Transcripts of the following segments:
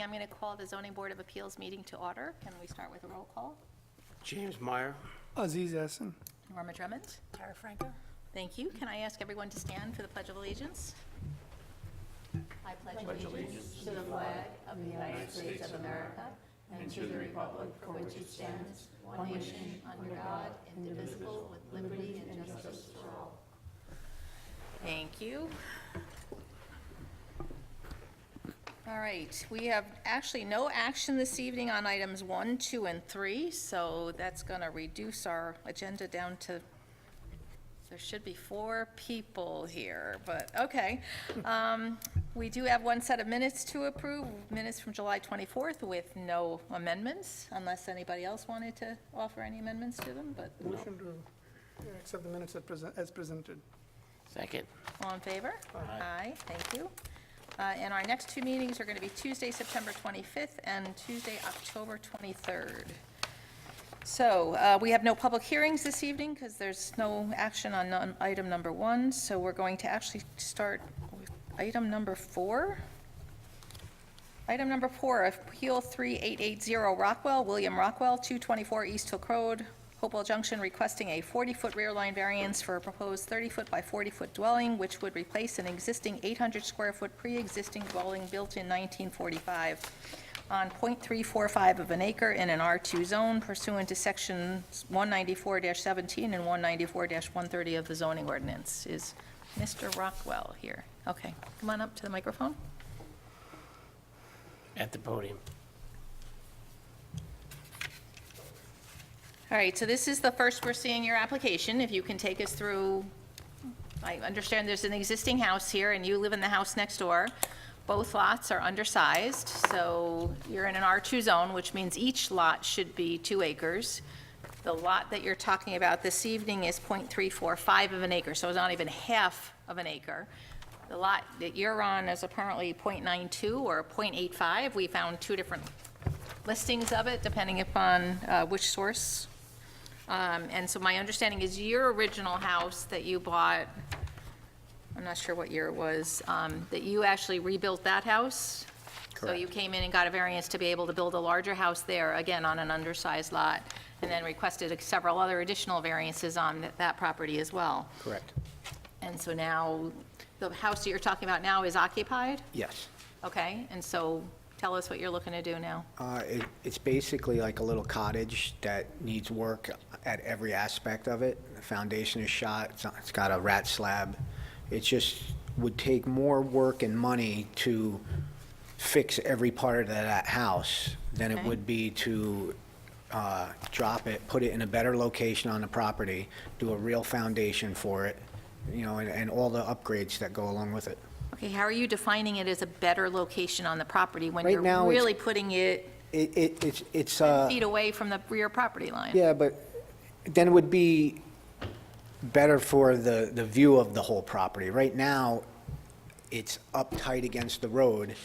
I'm going to call the Zoning Board of Appeals meeting to order. Can we start with a roll call? James Meyer. Aziz Hassan. Norma Drummond? Tara Franco? Thank you. Can I ask everyone to stand for the Pledge of Allegiance? I pledge allegiance to the flag of the United States of America and to the republic for which it stands, one nation, under God, indivisible, with liberty and justice for all. Thank you. All right, we have actually no action this evening on items 1, 2, and 3, so that's going to reduce our agenda down to, there should be 4 people here, but okay. We do have one set of minutes to approve, minutes from July 24th with no amendments, unless anybody else wanted to offer any amendments to them, but Motion to accept the minutes as presented. Second. all in favor? Aye, thank you. And our next 2 meetings are going to be Tuesday, September 25th, and Tuesday, October 23rd. So we have no public hearings this evening because there's no action on item number 1, so we're going to actually start with item number 4. Item number 4, Appeal 3880 Rockwell, William Rockwell, 224 East Hook Road, Hopewell Junction, requesting a 40-foot rear line variance for a proposed 30-foot by 40-foot dwelling, which would replace an existing 800-square-foot pre-existing dwelling built in 1945 on .345 of an acre in an R2 zone pursuant to Sections 194-17 and 194-130 of the zoning ordinance. Is Mr. Rockwell here? Okay, come on up to the microphone. At the podium. All right, so this is the first we're seeing your application. If you can take us through, I understand there's an existing house here, and you live in the house next door. Both lots are undersized, so you're in an R2 zone, which means each lot should be 2 acres. The lot that you're talking about this evening is .345 of an acre, so it's not even half of an acre. The lot that you're on is apparently .92 or .85. We found 2 different listings of it, depending upon which source. And so my understanding is your original house that you bought, I'm not sure what year it was, that you actually rebuilt that house? So you came in and got a variance to be able to build a larger house there, again, on an undersized lot, and then requested several other additional variances on that property as well. Correct. And so now, the house that you're talking about now is occupied? Yes. Okay, and so tell us what you're looking to do now. It's basically like a little cottage that needs work at every aspect of it. The foundation is shot, it's got a rat slab. It just would take more work and money to fix every part of that house than it Okay. would be to drop it, put it in a better location on the property, do a real foundation for it, you know, and all the upgrades that go along with it. Okay, how are you defining it as a better location on the property when Right you're now, it's- really putting it It's feet away from the rear property line? Yeah, but then it would be better for the view of the whole property. Right now, it's up tight against the road,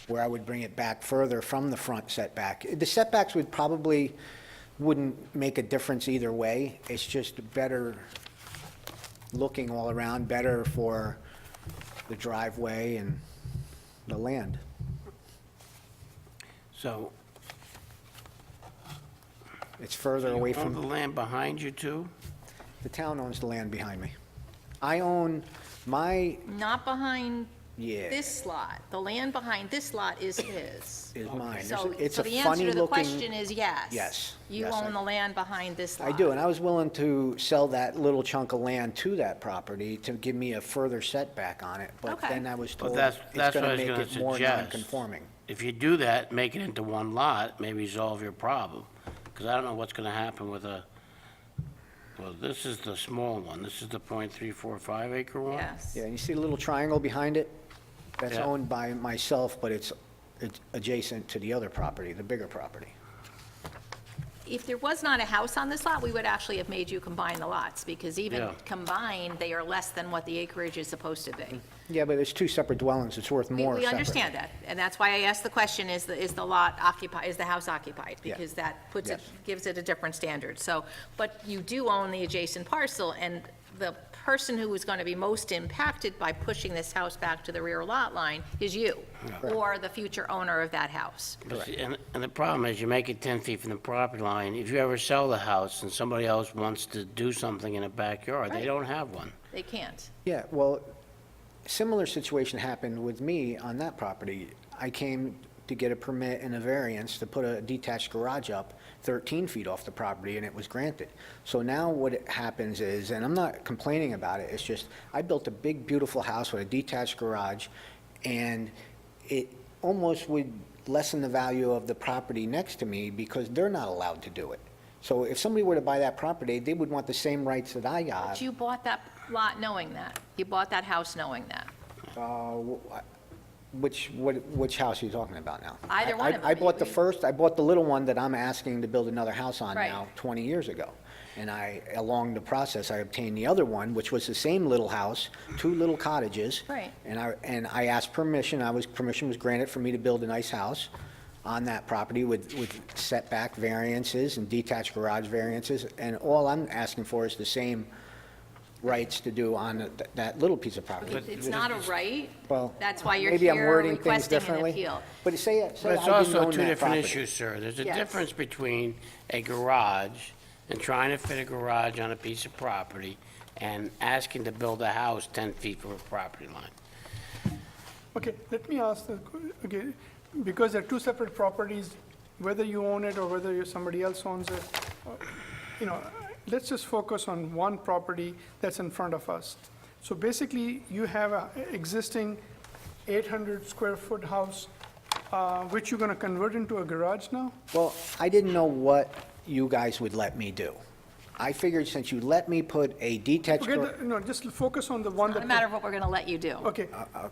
where I would bring it back further from the front setback. The setbacks wouldn't make a difference either way. It's just better looking all around, better for the driveway and the land. So, It's further you away own the from, land behind you too? the town owns the land behind me. I own my, Not behind yeah. this lot. The land behind this lot is his. is mine. So It's so a the answer funny to the question looking, is yes. Yes, You yes, own the land behind this lot. I do, and I was willing to sell that little chunk of land to that property to give me a further setback on it, but Okay. then I was Well, told that's it's what I gonna was make gonna it more suggest. non-conforming. If you do that, make it into one lot, may resolve your problem. Because I don't know what's gonna happen with well, this is the small one. This is the .345 acre one? Yes. Yeah, and you see the little triangle behind it? That's Yeah. owned by myself, but it's adjacent to the other property, the bigger property. If there was not a house on this lot, we would actually have made you combine the lots, because even Yeah. combined, they are less than what the acreage is supposed to be. Yeah, but it's 2 separate dwellings, it's worth more We separate. understand that, and that's why I asked the question, is the lot occupied, is the house occupied? Yeah. Because that puts it, Yes. gives it a different standard, so, but you do own the adjacent parcel, and the person who is going to be most impacted by pushing this house back to the rear lot line is you, or the future owner of that house. But see, and the problem is, you make it 10 feet from the property line, if you ever sell the house and somebody else wants to do something in the backyard, they Right. don't have one. They can't. Yeah, well, similar situation happened with me on that property. I came to get a permit and a variance to put a detached garage up 13 feet off the property, and it was granted. So now what happens is, and I'm not complaining about it, it's just, I built a big, beautiful house with a detached garage, and it almost would lessen the value of the property next to me because they're not allowed to do it. So if somebody were to buy that property, they would want the same rights that I got. But you bought that lot knowing that. You bought that house knowing that. Which house are you talking about now? Either one of them. I bought the first, I bought the little one that I'm asking to build another house on Right. now, 20 years ago. And along the process, I obtained the other one, which was the same little house, 2 little cottages. Right. And I asked permission, permission was granted for me to build a nice house on that property with setback variances and detached garage variances. And all I'm asking for is the same rights to do on that little piece of property. It's not a right. Well, That's why you're maybe I'm here wording things requesting an differently. appeal. But say But it's I didn't also own two that different property. issues, sir. There's a Yes. difference between a garage and trying to fit a garage on a piece of property and asking to build a house 10 feet from a property line. Okay, let me ask, okay, because they're two separate properties, whether you own it or whether somebody else owns it, you know, let's just focus on one property that's in front of us. So basically, you have a existing 800 square foot house, which you're gonna convert into a garage now? Well, I didn't know what you guys would let me do. I figured since you let me put a detached, Okay, no, just focus on the one Not a that. matter of what we're going to let you do. Okay,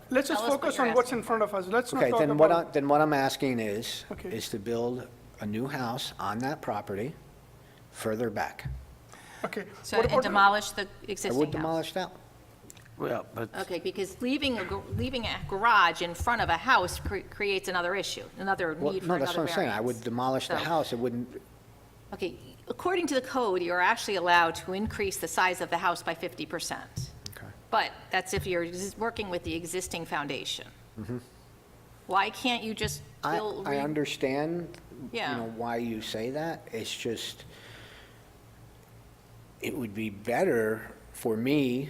let's just Tell us what focus you're on what's asking in front of us. Let's not okay, talk then about. then what I'm asking is Okay. to build a new house on that property further back. Okay. So, what and about- demolish the I existing would house. demolish that. Well, but Okay, because leaving a garage in front of a house creates another issue, another Well, need for no, another that's what I'm saying. I variance. would demolish the So- house. It wouldn't, Okay, according to the code, you're actually allowed to increase the size of the house by 50%. Okay. But that's if you're working with the existing foundation. Why can't you just build? I understand, Yeah. why you say that. It's just, it would be better for me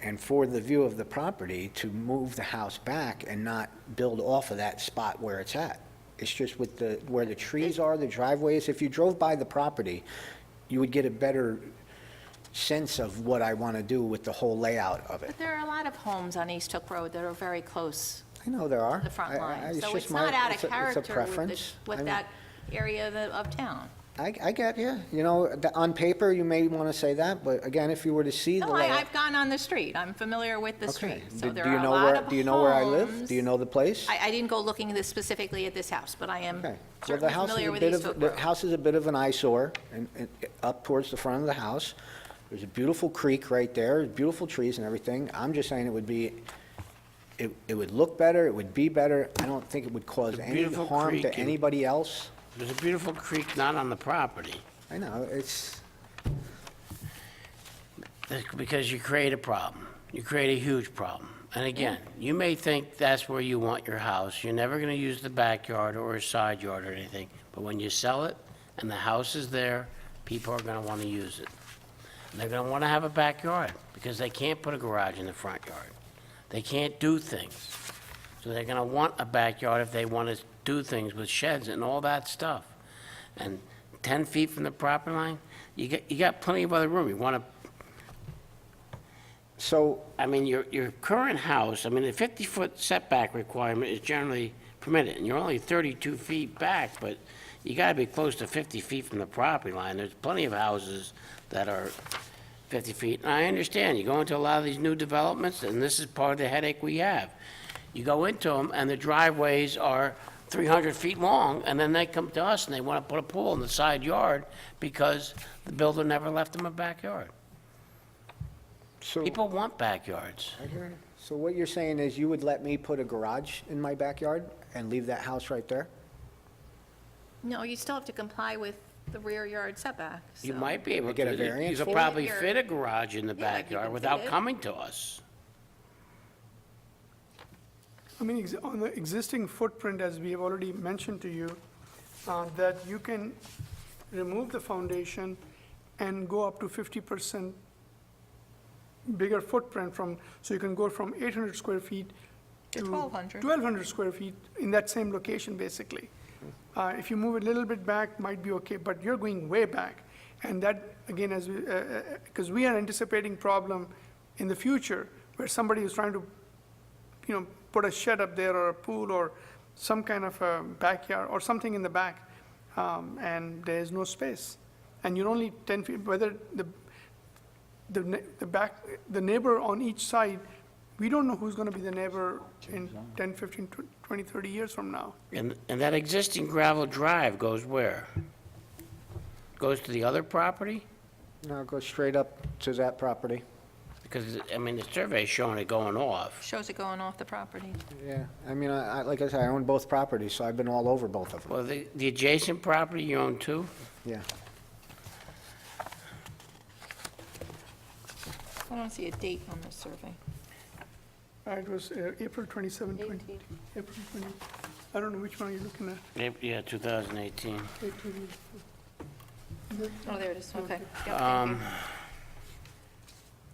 and for the view of the property to move the house back and not build off of that spot where it's at. It's just with where the trees are, the driveways, if you drove by the property, you would get a better sense of what I want to do with the whole layout of it. But there are a lot of homes on East Hook Road that are very close I know there are. to the front line. So just it's not out of it's a character with preference. I with mean, that area of town. I get you. On paper, you may want to say that, but again, if you were to see the No, layout. I've gone on the street. I'm familiar with the Okay. street. So Do there you are a know lot where? of Do you know where I live? homes. Do you know the place? I didn't go looking specifically at this house, but I am Okay. Well, the certainly house is familiar a with bit East Hook of, the Road. house is a bit of an eyesore, and up towards the front of the house. There's a beautiful creek right there, beautiful trees and everything. I'm just saying it would look better, it would be better. I don't think it would cause It's a any beautiful harm creek to and- anybody else. there's a beautiful creek not on the property. I know, it's, Because you create a problem. You create a huge problem. And again, you may think that's where you want your house. You're never going to use the backyard or a side yard or anything. But when you sell it and the house is there, people are going to want to use it. And they're going to want to have a backyard because they can't put a garage in the front yard. They can't do things. So they're going to want a backyard if they want to do things with sheds and all that stuff. And 10 feet from the property line, you got plenty of other room. You want to so, I mean, your current house, I mean, the 50-foot setback requirement is generally permitted, and you're only 32 feet back, but you gotta be close to 50 feet from the property line. There's plenty of houses that are 50 feet, and I understand, you go into a lot of these new developments, and this is part of the headache we have. You go into them, and the driveways are 300 feet long, and then they come to us and they wanna put a pool in the side yard because the builder never left them a backyard. People want backyards. I hear you. So what you're saying is you would let me put a garage in my backyard and leave that house right there? No, you still have to comply with the rear yard setback, so. You might be able to. Get a variance You for could it? probably You're- fit a garage in the Yeah, like you backyard can fit without it. coming to us. I mean, on the existing footprint, as we have already mentioned to you, that you can remove the foundation and go up to 50% bigger footprint from, so you can go from 800 square feet To to 1,200. 1,200 square feet in that same location, basically. If you move a little bit back, might be okay, but you're going way back. And that, again, as we, because we are anticipating problem in the future where somebody is trying to, put a shed up there or a pool or some kind of a backyard or something in the back, and there is no space. And you're only 10 feet, whether the neighbor on each side, we don't know who's going to be the neighbor in 10, 15, 20, 30 years from now. And that existing gravel drive goes where? Goes to the other property? No, go straight up to that property. Because, I mean, the survey's showing it going off. Shows it going off the property. Yeah, I mean, like I said, I own both properties, so I've been all over both of them. Well, the adjacent property you own too? Yeah. I don't see a date on this survey. It was April 27, 20, April 20, I don't know which one you're looking at. Yeah, 2018. April. Oh, there it is, okay. Yep, Um, thank you.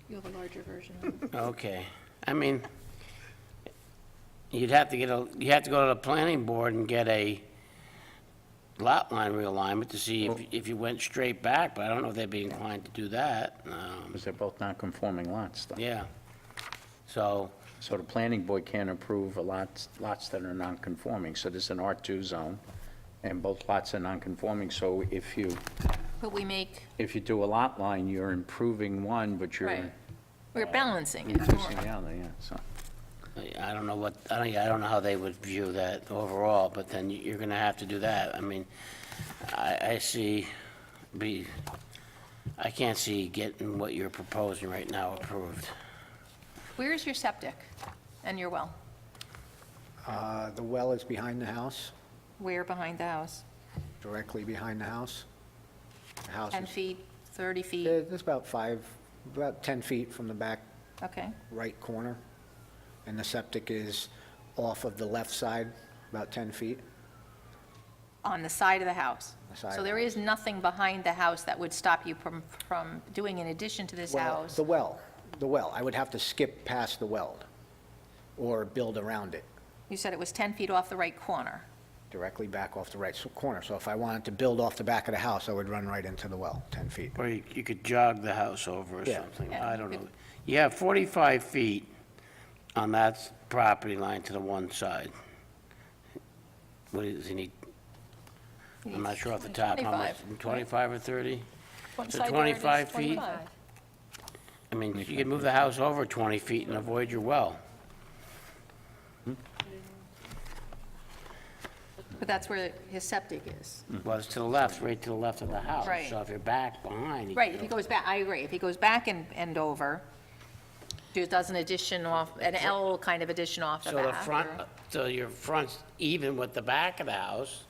You have a larger version. Okay. I mean, you have to go to the planning board and get a lot line realignment to see if you went straight back, but I don't know if they'd be inclined to do that. Because they're both non-conforming lots, though. Yeah. So, So the planning board can't approve lots that are non-conforming. So this is an R2 zone, and both lots are non-conforming. So if you But we make, do a lot line, you're improving one, but you're right, we're balancing it. reducing the other, yeah, so. I don't know I don't know how they would view that overall, but then you're gonna have to do that. I mean, I can't see getting what you're proposing right now approved. Where's your septic and your well? The well is behind the house, Where behind the house? directly behind the house. The house 10 is, feet, 30 feet? it's about 10 feet from the back Okay, right corner. And the septic is off of the left side, about 10 feet. on the side of the house? The side So of there the is nothing behind the house that would stop you from doing in addition to this Well, house? the well, I would have to skip past the well or build around it, You said it was 10 feet off the right corner. directly back off the right corner. So if I wanted to build off the back of the house, I would run right into the well, 10 feet. Or you could jog the house over or Yeah. something, Yeah, I don't you know. You have 45 feet on that property line to the one side. What does he need? I'm not sure off the top, how much, 25 or 30? One So side yard is 25 feet? 25. I mean, you could move the house over 20 feet and avoid your well. But that's where his septic is. Well, it's to the left, right to the left of the house. Right. So if you're back behind. you Right, can if he go- goes back, I agree, if he goes back and over, does an addition off, an L kind of addition off the So the back. front, or- so your front's even with the back of the house,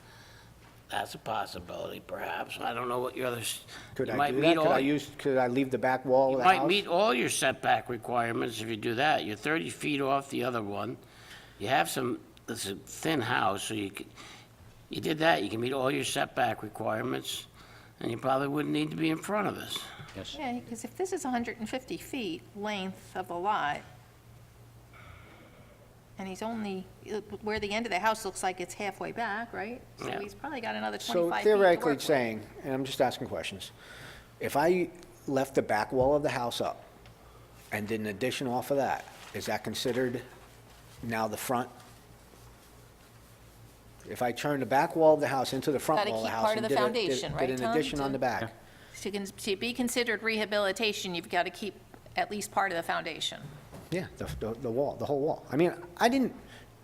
that's a possibility perhaps. I don't know what your others. Could you I might do meet that? Could I leave the back wall You of the might house? meet all your setback requirements if you do that. You're 30 feet off the other one. You have it's a thin house, so you did that, you can meet all your setback requirements, and you probably wouldn't need to be in front of this. Yes. Yeah, because if this is 150 feet length of the lot, and he's only, where the end of the house looks like it's halfway back, right? So Yeah. he's probably got another 25 So feet to theoretically work with. saying, and I'm just asking questions, if I left the back wall of the house up and did an addition off of that, is that considered now the front? If I turn the back wall of the house into the front Gotta wall of the keep house part of and the did foundation, right, an Tom, addition on to- the back, To be considered rehabilitation, you've got to keep at least part of the foundation. yeah, the wall, the whole wall. I mean, I didn't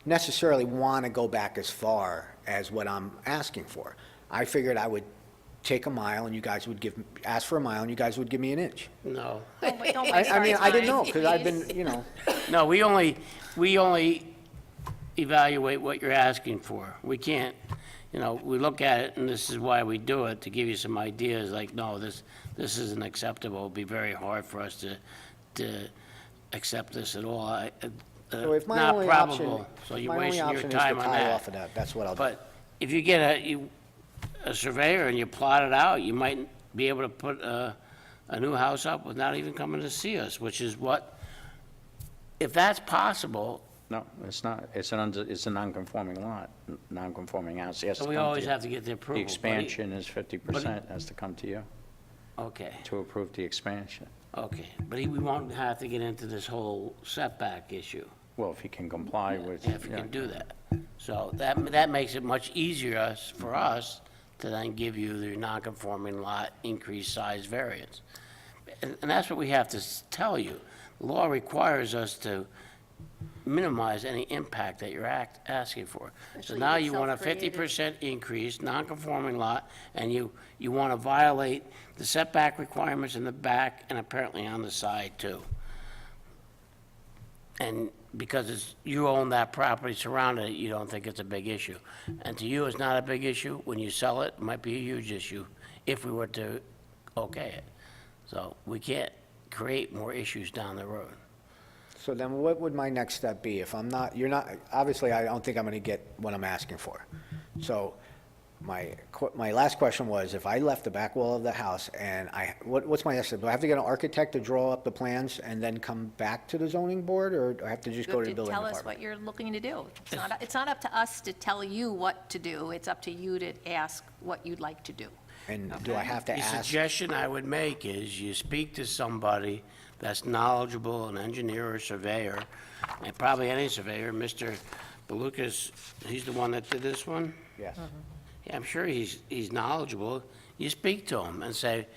necessarily want to go back as far as what I'm asking for. I figured I would take a mile and you guys would ask for a mile and you guys would give me an inch. No. Don't waste I mean, our I didn't time. know, because I've been, you know, No, we only evaluate what you're asking for. We can't, you know, we look at it, and this is why we do it, to give you some ideas, like, no, this isn't acceptable. It'd be very hard for us to accept this at all. So if my Not only probable, option, so if you're my only wasting your option is to time on tie off that. of that, that's what I'll do. But if you get a surveyor and you plot it out, you might be able to put a new house up without even coming to see us, which is what, if that's possible, No, it's not. It's a non-conforming lot, non-conforming house. It has so to we come to always you. have to get the approval. The but he- expansion is 50%, has to come to you Okay, to approve the expansion. okay, but we won't have to get into this whole setback issue, Well, if he can comply with. if we yeah. can do that. So that makes it much easier for us to then give you the non-conforming lot increased size variance. And that's what we have to tell you. The law requires us to minimize any impact that you're asking for. So Especially now if it's you want a self-created. 50% increase, non-conforming lot, and you want to violate the setback requirements in the back and apparently on the side too. And because you own that property surrounding it, you don't think it's a big issue. And to you, it's not a big issue. When you sell it, it might be a huge issue if we were to okay it. So we can't create more issues down the road. So then what would my next step be? If I'm not, you're not, obviously, I don't think I'm gonna get what I'm asking for. So my last question was, if I left the back wall of the house and what's my next step? Do I have to get an architect to draw up the plans and then come back to the zoning board, or do I have to just You go have to the building tell us department? what you're looking to do. It's not up to us to tell you what to do. It's up to you to ask what you'd like to do. And do I have to The ask? suggestion I would make is you speak to somebody that's knowledgeable, an engineer or surveyor, and probably any surveyor. Mr. Belucas, he's the one that did this one? Yes. Yeah, I'm sure he's knowledgeable. You speak to him and say,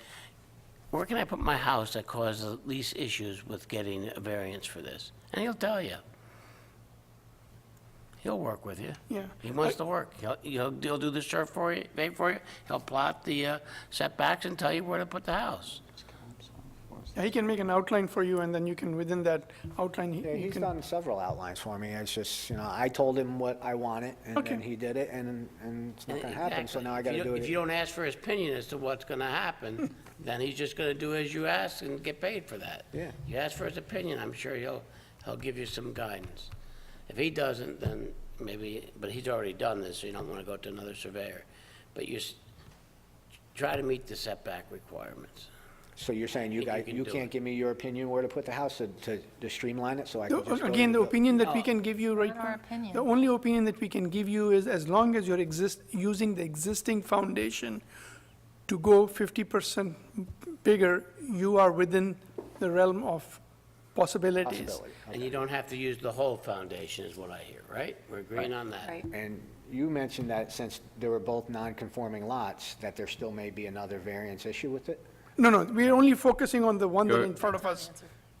where can I put my house that causes the least issues with getting a variance for this? And he'll tell you. He'll work with you. Yeah. He wants to work. He'll do the survey for you. He'll plot the setbacks and tell you where to put the house. Yeah, he can make an outline for you, and then you can, within that outline, Yeah, you he's can. done several outlines for me. It's just, I told him what I wanted, and Okay. then he did it, and it's not gonna happen, so Exactly. now I If gotta you do don't- If you it. don't ask for his opinion as to what's gonna happen, then he's just gonna do as you ask and get paid for that. Yeah. You ask for his opinion, I'm sure he'll give you some guidance. If he doesn't, then maybe, but he's already done this, so you don't wanna go to another surveyor. But try to meet the setback requirements. So you're saying you think you guys, can you do can't it. give me your opinion where to put the house to streamline it, so I can just go to Again, the the opinion that we No. can give you right Not our now, opinion. the only opinion that we can give you is as long as you're using the existing foundation to go 50% bigger, you are within the realm of possibilities. possibility. And you don't have to use the whole foundation, is what I hear, right? We're agreeing on that. Right. And you mentioned that since they were both non-conforming lots, that there still may be another variance issue with it? No, we're only focusing on the one that's You're- in front of us.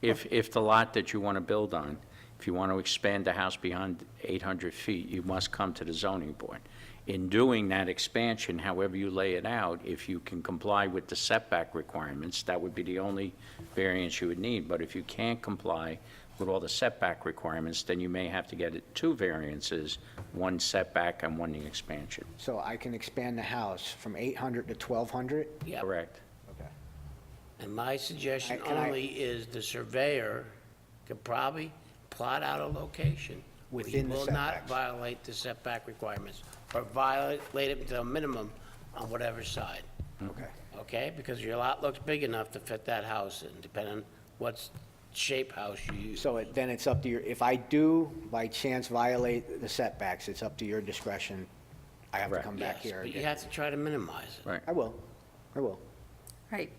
If the lot that you want to build on, if you want to expand the house beyond 800 feet, you must come to the zoning board. In doing that expansion, however you lay it out, if you can comply with the setback requirements, that would be the only variance you would need. But if you can't comply with all the setback requirements, then you may have to get two variances, one setback and one expansion. So I can expand the house from 800 to 1,200? Yep. Correct? Okay. And my suggestion Can I- only is the surveyor could probably plot out a location. where he Within the will not setbacks. violate the setback requirements, or violate it to a minimum on whatever side, Okay. okay? Because your lot looks big enough to fit that house in, depending on what shape house you use. So then it's up to your, if I do by chance violate the setbacks, it's up to your discretion. I have to Correct. come back Yes, here but you again. have to try to minimize it. Right. I will. Right.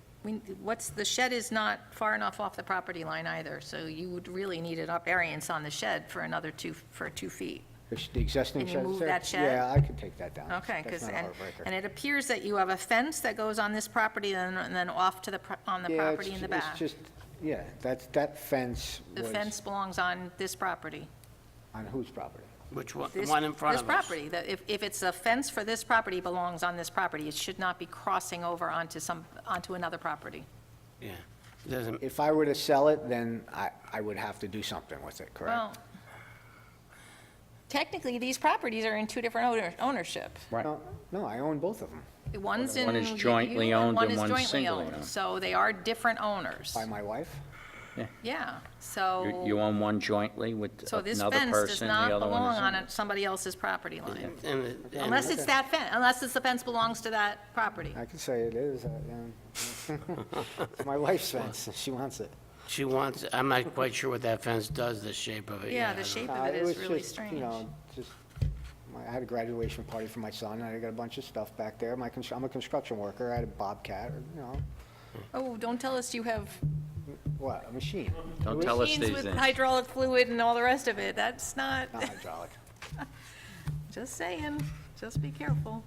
The shed is not far enough off the property line either, so you would really need an up variance on the shed for another 2 feet. The existing Can you shed is move there? that shed? Yeah, I could take that down. Okay, That's because, not a and heartbreaker. it appears that you have a fence that goes on this property and then off to on the Yeah, property in the it's back. just, yeah, that fence The was fence belongs on this property. on whose property? Which one, the This- one in front of us? This property, if it's a fence for this property belongs on this property, it should not be crossing over onto another property. Yeah, it doesn't, If I were to sell it, then I would have to do something with it, correct? Well, technically, these properties are in two different ownership. Right. No, I own both of them One's in. One is you, jointly owned one and is one's jointly singly owned. owned. So they are different owners. by my wife. Yeah, so. You own one jointly with So this another fence does person, not the other one belong is on in. somebody else's property line. And Unless it's that fence, unless it's the fence belongs to that property. I could say it is. It's my wife's fence. She wants it. she wants, I'm not quite sure what that fence does, the shape of it. Yeah, I the don't shape know. of it It is was really just, strange. you know, I had a graduation party for my son, and I got a bunch of stuff back there. I'm a construction worker. I had a Bobcat, you know, Oh, don't tell us you have what, a machine, Don't tell us machines these with things. hydraulic fluid and all the rest of it. That's not, not hydraulic. just saying, just be careful.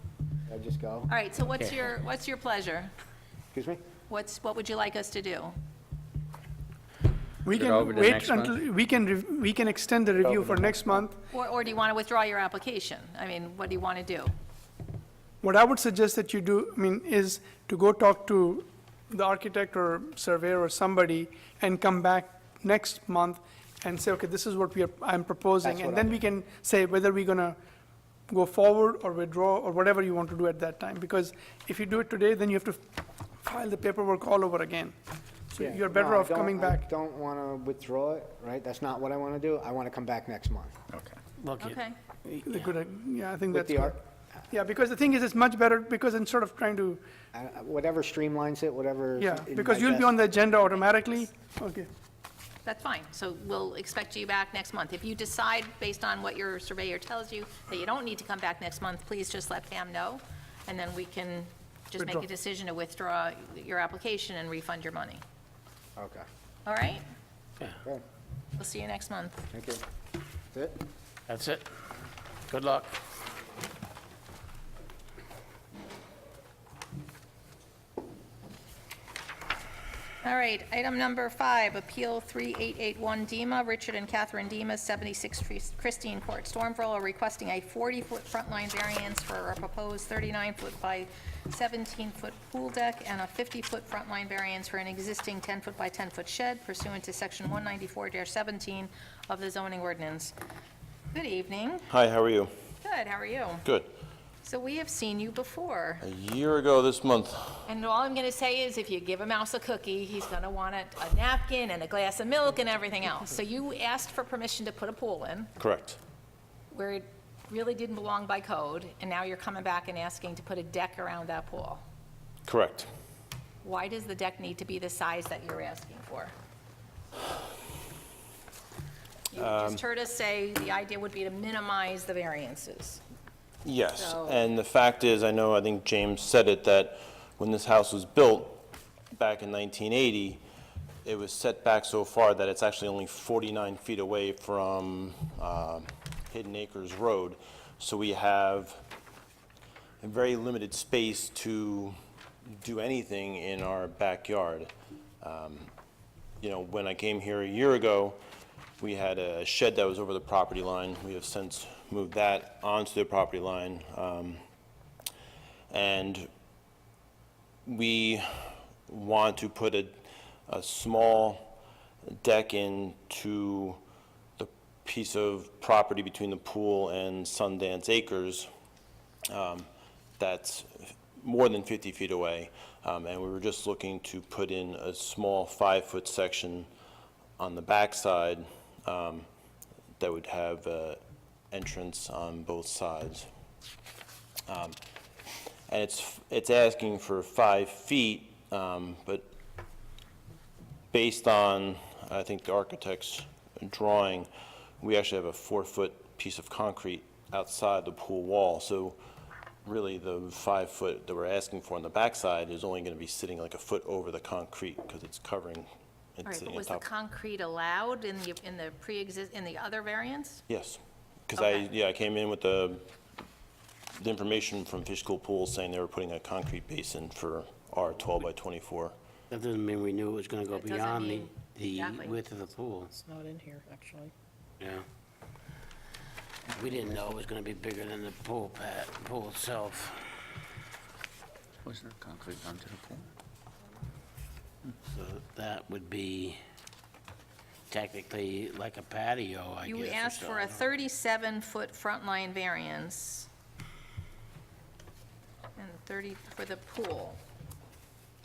I just go, All right, so what's your pleasure? excuse me? What would you like us to do? We Put it over can to wait next until, we can extend the review for next month. Or do you want to withdraw your application? I mean, what do you want to do? What I would suggest that you do, I mean, is to go talk to the architect or surveyor or somebody and come back next month and say, okay, this is what I'm proposing. That's what And then I'm- we can say whether we're gonna go forward or withdraw or whatever you want to do at that time. Because if you do it today, then you have to file the paperwork all over again. So Yeah. you're better No, I off coming don't- I back. don't want to withdraw it, right? That's not what I want to do. I want to come back next month. Okay. Look, Okay, The good, yeah, I think With that's the good. art, Yeah, because the thing is, it's much better, because instead of trying to, whatever streamlines it, whatever. yeah, in because my you'll be on best- the agenda automatically. Okay. that's fine. So we'll expect you back next month. If you decide, based on what your surveyor tells you, that you don't need to come back next month, please just let Pam know, and then we can just make a Withdraw. decision to withdraw your application and refund your money. Okay, All right? good, We'll see you next month. thank you. That's it? that's it. Good luck. All right, item number 5, Appeal 3881 Dima, Richard and Catherine Dima, 76 Christine Court, Stormville, are requesting a 40-foot front line variance for a proposed 39-foot by 17-foot pool deck and a 50-foot front line variance for an existing 10-foot by 10-foot shed pursuant to Section 194-17 of the zoning ordinance. Good evening. Hi, how are you? Good, how are you? Good. So we have seen you before. A year ago this month, And all I'm going to say is, if you give a mouse a cookie, he's going to want a napkin and a glass of milk and everything else. So you asked for permission to put a pool in correct. where it really didn't belong by code, and now you're coming back and asking to put a deck around that pool. Correct. Why does the deck need to be the size that you're asking for? You just heard us say the idea would be to minimize the variances. Yes, So- and the fact is, I think James said it, that when this house was built back in 1980, it was set back so far that it's actually only 49 feet away from Hidden Acres Road. So we have a very limited space to do anything in our backyard. You know, when I came here a year ago, we had a shed that was over the property line. We have since moved that onto the property line. And we want to put a small deck into the piece of property between the pool and Sundance Acres that's more than 50 feet away. And we were just looking to put in a small 5-foot section on the backside that would have entrance on both sides. And it's asking for 5 feet, but based on, I think, the architect's drawing, we actually have a 4-foot piece of concrete outside the pool wall. So really, the 5 foot that we're asking for on the backside is only going to be sitting like a foot over the concrete because it's covering, All it's right, sitting but on was the top. concrete allowed in the other variance? Yes, because Okay. I came in with the information from Fish School Pools saying they were putting a concrete basin for our 12 by 24. That doesn't mean we knew it was gonna go That doesn't beyond mean- the exactly. width of the pool, It's not in here, actually. yeah. We didn't know it was gonna be bigger than the pool pool itself. Wasn't there concrete onto the pool? So that would be technically like a patio, I guess. You or asked for a something. 37-foot front line variance and 30 for the pool.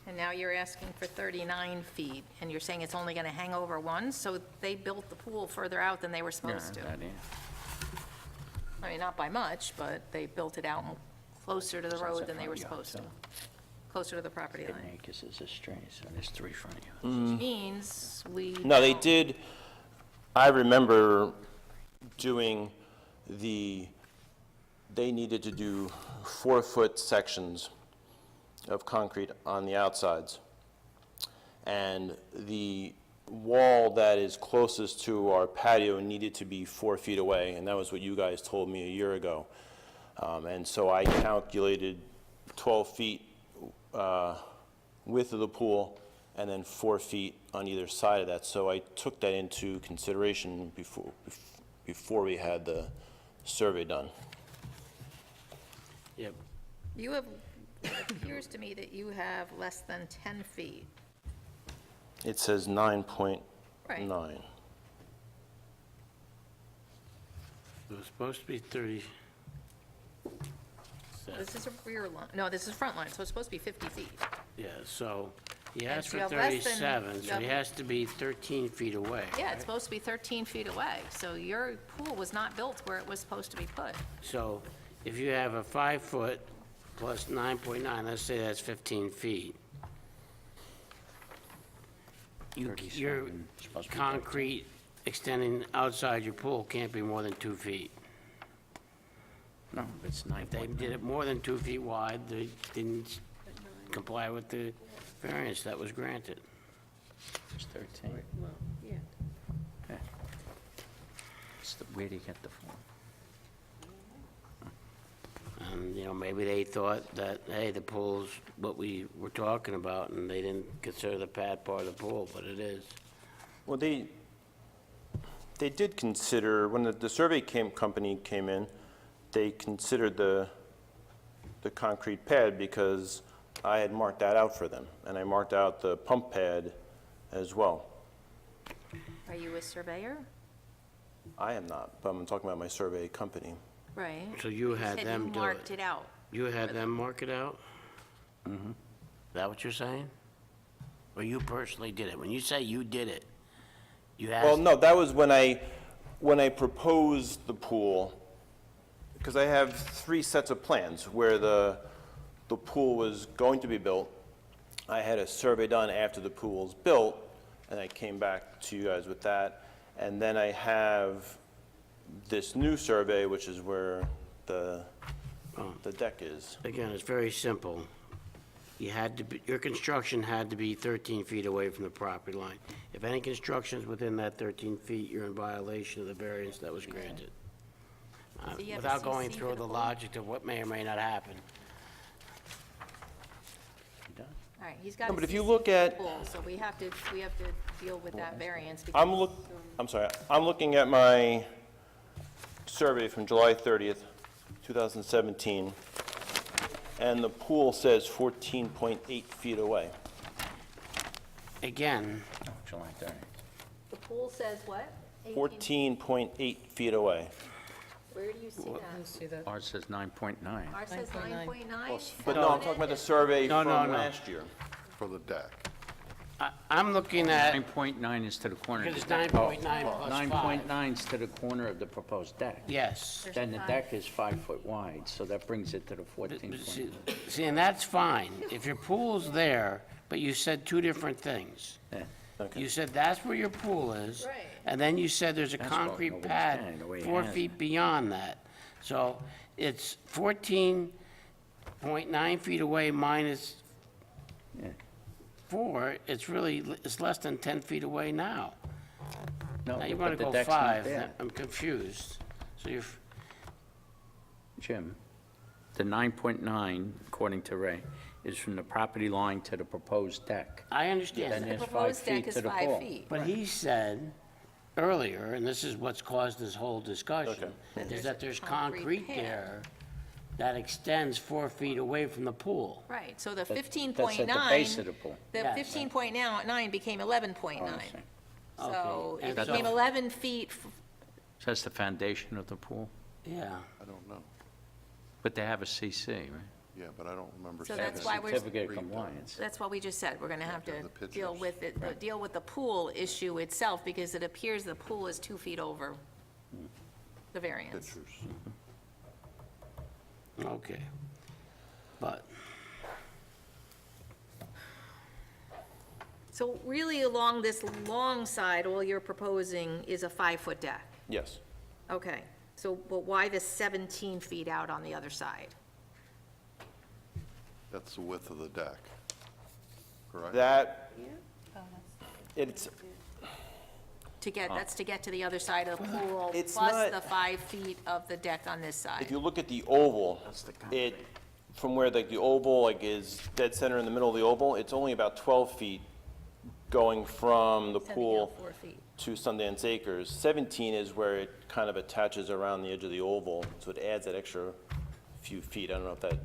And now you're asking for 39 feet, and you're saying it's only going to hang over one? So they built the pool further out than they were supposed to. I mean, not by much, but they built it out closer to the road than they were supposed to. Closer to the property 10 line. acres is a straight, so there's 3 front yards. Which means we. No, they don't- did, I remember doing they needed to do 4-foot sections of concrete on the outsides. And the wall that is closest to our patio needed to be 4 feet away, and that was what you guys told me a year ago. And so I calculated 12 feet width of the pool, and then 4 feet on either side of that. So I took that into consideration before we had the survey done. Yep. You have, it appears to me that you have less than 10 feet. It says 9.9. Right. It was supposed to be 30. This is a rear line, no, this is front line, so it's supposed to be 50 feet. Yeah, so he And asked so for you have less than- 37, you so he have- has to be 13 feet away. Yeah, right? it's supposed to be 13 feet away, so your pool was not built where it was supposed to be put. So if you have a 5-foot plus 9.9, let's say that's 15 feet. Your 37, supposed to be concrete extending outside your pool can't be more than 2 feet. No, it's If they 9.9. did it more than 2 feet wide, they didn't comply with the variance that was granted. It's 13. Yeah. Where do you get the form? And, you know, maybe they thought that, hey, the pool's what we were talking about, and they didn't consider the pad part of the pool, but it is. Well, they did consider, when the survey company came in, they considered the concrete pad because I had marked that out for them, and I marked out the pump pad as well. Are you a surveyor? I am not, but I'm talking about my survey company. Right. So you had them Said do you marked it. it out. You had them mark it out? Mm-hmm. Is that what you're saying? Or you personally did it? When you say you did it, you Well, asked, no, that was when I proposed the pool, because I have 3 sets of plans where the pool was going to be built. I had a survey done after the pool was built, and I came back to you guys with that. And then I have this new survey, which is where the deck is. again, it's very simple. You had to be, your construction had to be 13 feet away from the property line. If any construction's within that 13 feet, you're in violation of the variance that was granted. So you have a Without going CC through for the the pool? logic of what may or may not happen. All right, he's got No, a but if you CC look at- pool, so we have to deal with that variance. I'm looking at my survey from July 30th, 2017, and the pool says 14.8 feet away. Again, Oh, July 30. The pool says what? 14.8 feet away. Where do you see that? Ours says 9.9. Ours says 9.9? But no, I'm talking about the survey No, from no, no. last year. For the deck. I'm looking at, 9.9 is to the corner of because the it's deck. 9.9 plus 5. 9.9 is to the corner of the proposed deck. Yes. Then the deck is 5 foot wide, so that brings it to the 14.9. See, and that's fine, if your pool's there, but you said 2 different things. Yeah. You said that's where your pool is. Right. And then you said there's a That's what concrete nobody's pad saying, the way he 4 has feet it. beyond that. So it's 14.9 feet away minus Yeah. 4, it's really, it's less than 10 feet away now. No, Now you but want to the go deck's not 5, there. I'm confused. So you're, Jim, the 9.9, according to Ray, is from the property line to the proposed deck. I Yes, understand Then the that. there's 5 proposed deck feet is to the 5 pool. feet. But he said earlier, and this is what's caused this whole discussion, is that there's concrete concrete pad. there that extends 4 feet away from the pool. Right, so the That's 15.9. at the base of the pool. The Yes. 15.9 became 11.9. Oh, I see. So Okay, it and became so- 11 feet, So that's the foundation of the pool? Yeah. I don't know. But they have a CC, right? Yeah, but I don't remember. So seeing that's a why we're- Certificate of compliance. that's what we just said, we're gonna have to the deal pictures. with it, deal with the pool issue itself, because it appears the pool is 2 feet over the variance. Pictures. Okay. But, So really along this long side, all you're proposing is a 5-foot deck? Yes. Okay, so, but why the 17 feet out on the other side? That's the width of the deck, correct? That, it's, To get, that's to get to the other side of the pool, It's plus not- the 5 feet of the deck on this if side. you look at the oval, it, from where like the oval like is dead center in the middle of the oval, it's only about 12 feet going from the Extending pool out 4 feet. to Sundance Acres. 17 is where it kind of attaches around the edge of the oval, so it adds that extra few feet. I don't know if that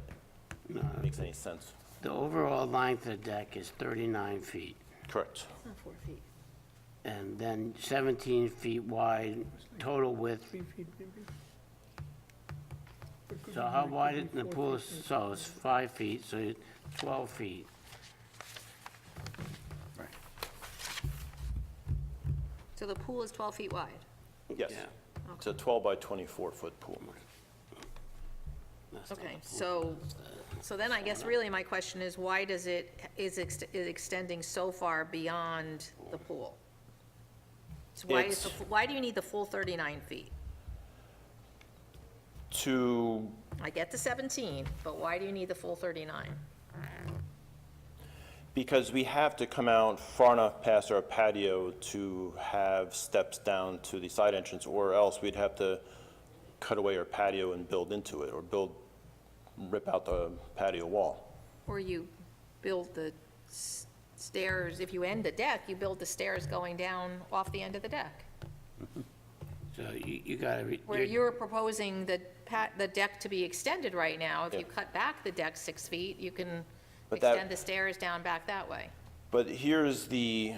makes any sense. the overall length of the deck is 39 feet, Correct. Not 4 feet. and then 17 feet wide, total width. 3 feet maybe. It could So be how like wide maybe is the 4 pool? feet, So it's 5 feet, so it's 12 feet. So the pool is 12 feet wide? Yes. Yeah. It's a 12 by 24-foot pool. That's not Okay, a pool. so then I guess really my question is, why does it, is extending so far beyond the pool? So why is, It's- why do you need the full 39 feet? To, I get the 17, but why do you need the full 39? because we have to come out far enough past our patio to have steps down to the side entrance, or else we'd have to cut away our patio and build into it, or rip out the patio wall. Or you build the stairs, if you end the deck, you build the stairs going down off the end of the deck. So you gotta, Where you're proposing the deck to be extended right now, if you Yeah. cut back the deck 6 feet, you can But that- extend the stairs down back that way. But here's the,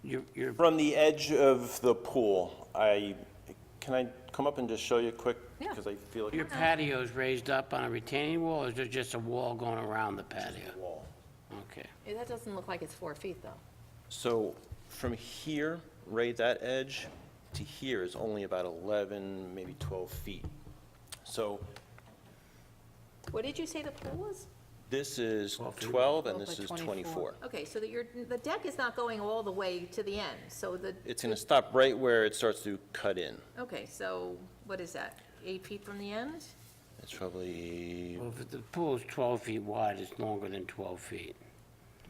you're, from the edge of the pool, can I come up and just show you quick? Yeah. Because I feel like your patio's raised up on a retaining wall, or is there just a wall going around the patio? a wall. Okay. Yeah, that doesn't look like it's 4 feet, though. So from here, right that edge, to here is only about 11, maybe 12 feet. So What did you say the pool was? this is 12 feet. 12 and this is 24. Okay, so that the deck is not going all the way to the end, so the, It's going to stop right where it starts to cut in. okay, so what is that, 8 feet from the end? It's probably, Well, if the pool's 12 feet wide, it's longer than 12 feet.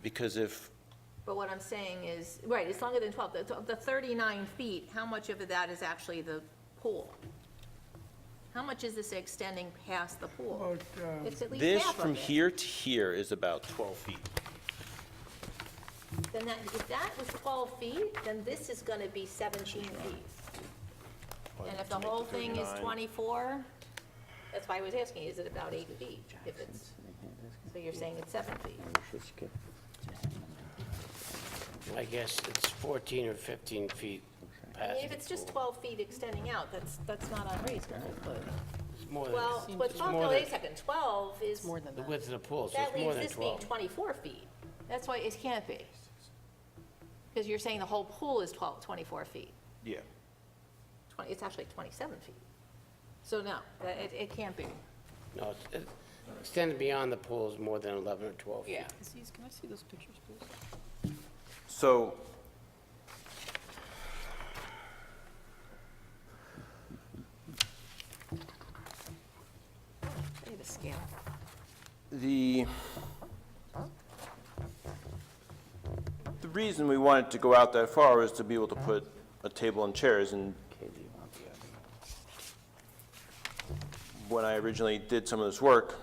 because if, But what I'm saying is, right, it's longer than 12. The 39 feet, how much of that is actually the pool? How much is this extending past the pool? About, It's at least this half of from it. here to here is about 12 feet. Then that, if that was 12 feet, then this is gonna be 17 feet. And if the whole thing is 24, that's why I was asking, is it about 8 feet? If it's, so you're saying it's 7 feet? I guess it's 14 or 15 feet I past mean, if the it's just pool. 12 feet extending out, that's not unreasonable, but, It's more than, well, but it's 12, more no, wait a than second, 12 is, the width of the pool, so that it's more leaves than this being 12. 24 feet. That's why it can't be. Because you're saying the whole pool is 24 feet. Yeah. It's actually 27 feet. So no, it can't be. No, it's extended beyond the pool is more than 11 or 12 feet. Can I see those pictures, please? So I need a scale. the reason we wanted to go out that far was to be able to put a table and chairs, and when I originally did some of this work,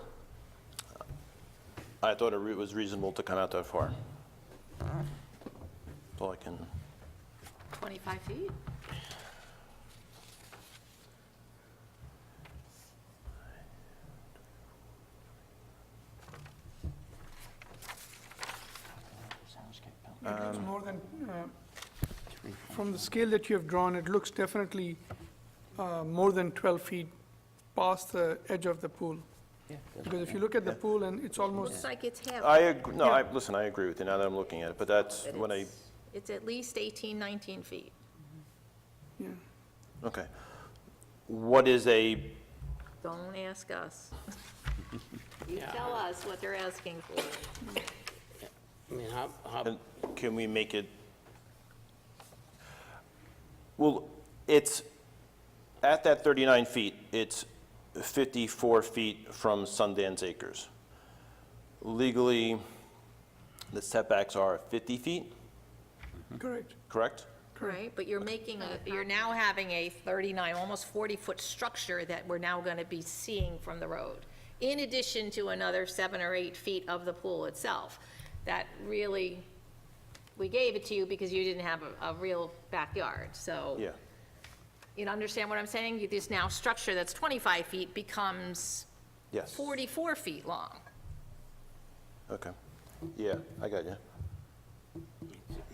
I thought it was reasonable to come out that far. So I can, 25 feet? It looks more than, from the scale that you have drawn, it looks definitely more than 12 feet past the edge of the pool. Because if you look at the pool, and it's almost, Looks like it's half. listen, I agree with you now that I'm looking at it, but that's but when I, It's at least 18, 19 feet. yeah. okay. What is a, Don't ask us. You Yeah. tell us what they're asking for. I mean, how, can we make it? Well, it's, at that 39 feet, it's 54 feet from Sundance Acres. Legally, the setbacks are 50 feet, Correct. correct? Right, but you're you're now having a 39, almost 40-foot structure that we're now going to be seeing from the road, in addition to another 7 or 8 feet of the pool itself. That really, we gave it to you because you didn't have a real backyard, so. Yeah. You understand what I'm saying? This now structure that's 25 feet becomes Yes. 44 feet long. Okay. Yeah, I got you.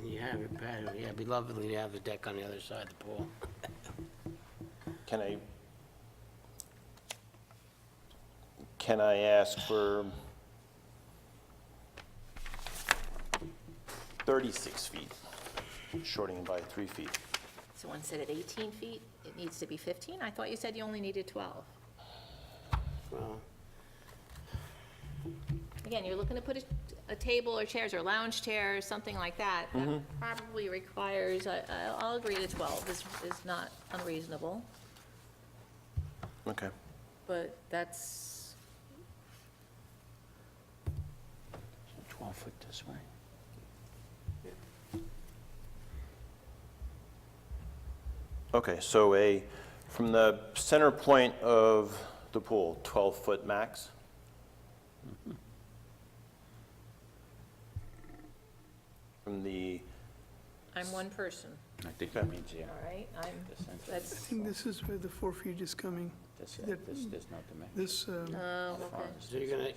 you have your patio, yeah, it'd be lovely to have the deck on the other side of the pool. Can I ask for 36 feet, shorting it by 3 feet? So instead of 18 feet, it needs to be 15? I thought you said you only needed 12. Well, Again, you're looking to put a table or chairs or lounge chairs, something like that. That probably requires, I'll agree to 12 is not unreasonable, Okay. but that's, 12 foot this way. Okay, so from the center point of the pool, 12-foot max? From the, I'm one person, I think that means, yeah. all right? I That's, think this is where the 4 feet is coming. This, That- this not the max. This, oh, okay. so you're gonna,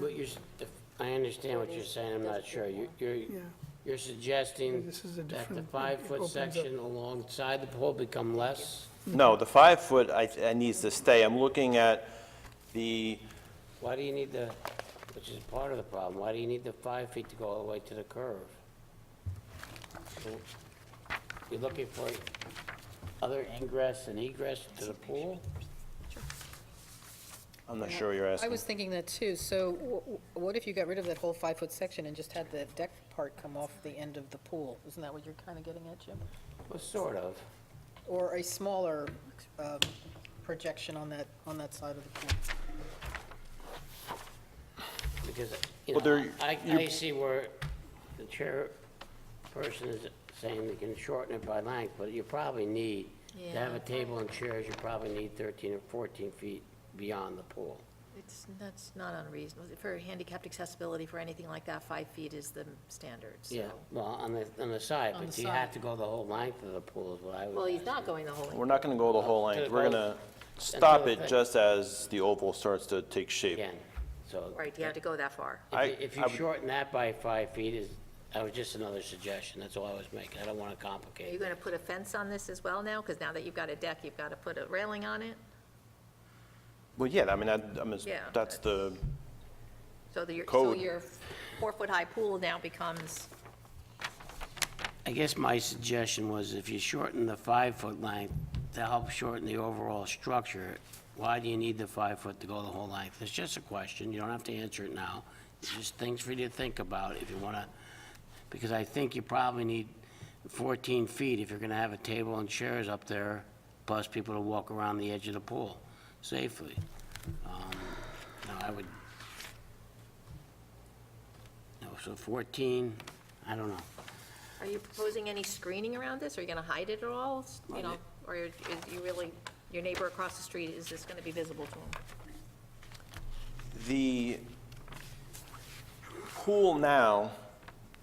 what you're, if I understand what you're saying, I'm not sure. You're yeah, You're suggesting this is a that the different. it 5-foot opens up. section alongside the pool become less? no, the 5-foot I needs to stay. I'm looking at the, Why do you need the, which is part of the problem, why do you need the 5 feet to go all the way to the curve? So, you're looking for other ingress and egress to the pool? I'm not sure what you're I asking. was thinking that too, so what if you got rid of that whole 5-foot section and just had the deck part come off the end of the pool? Isn't that what you're kind of getting at, Jim? Well, sort of. Or a smaller projection on that side of the pool? Because, you Well, know, there- I see where the chairperson is saying they can shorten it by length, but you probably need, to have a table and chairs, you probably need 13 or 14 feet beyond the pool. That's not unreasonable. For handicapped accessibility, for anything like that, 5 feet is the standard, so. Yeah, well, on the side, On but the you have side. to go the whole length of the pool is what I would. Well, he's not going the whole We're length. not going to go the whole To length. the We're both- going to stop the it thing. just as the oval starts to take shape. Again, so. Right, you have to go that far. If you I would- shorten that by 5 feet, that was just another suggestion, that's all I was making, I don't want to Are you complicate it. going to put a fence on this as well now? Because now that you've got a deck, you've got to put a railing on it? Well, yeah, I mean, Yeah, that's the, So so Code. your 4-foot-high pool now becomes, I guess my suggestion was if you shorten the 5-foot length to help shorten the overall structure, why do you need the 5 foot to go the whole length? It's just a question, you don't have to answer it now. It's just things for you to think about if you want to, because I think you probably need 14 feet if you're going to have a table and chairs up there, plus people to walk around the edge of the pool safely. I would, so 14, I don't know. are you proposing any screening around this? Are you going to hide it at all? You know, or is you really, your neighbor across the street, is this going to be visible to him? the pool now,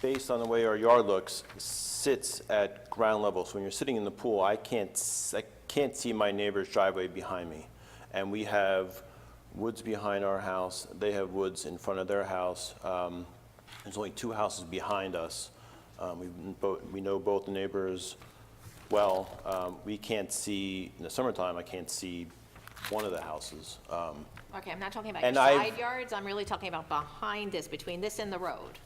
based on the way our yard looks, sits at ground level. So when you're sitting in the pool, I can't see my neighbor's driveway behind me. And we have woods behind our house. They have woods in front of their house. There's only 2 houses behind us. We know both the neighbors well. We can't see, in the summertime, I can't see one of the houses. Okay, I'm not talking about your And I've- side yards, I'm really talking about behind this, between this and the road.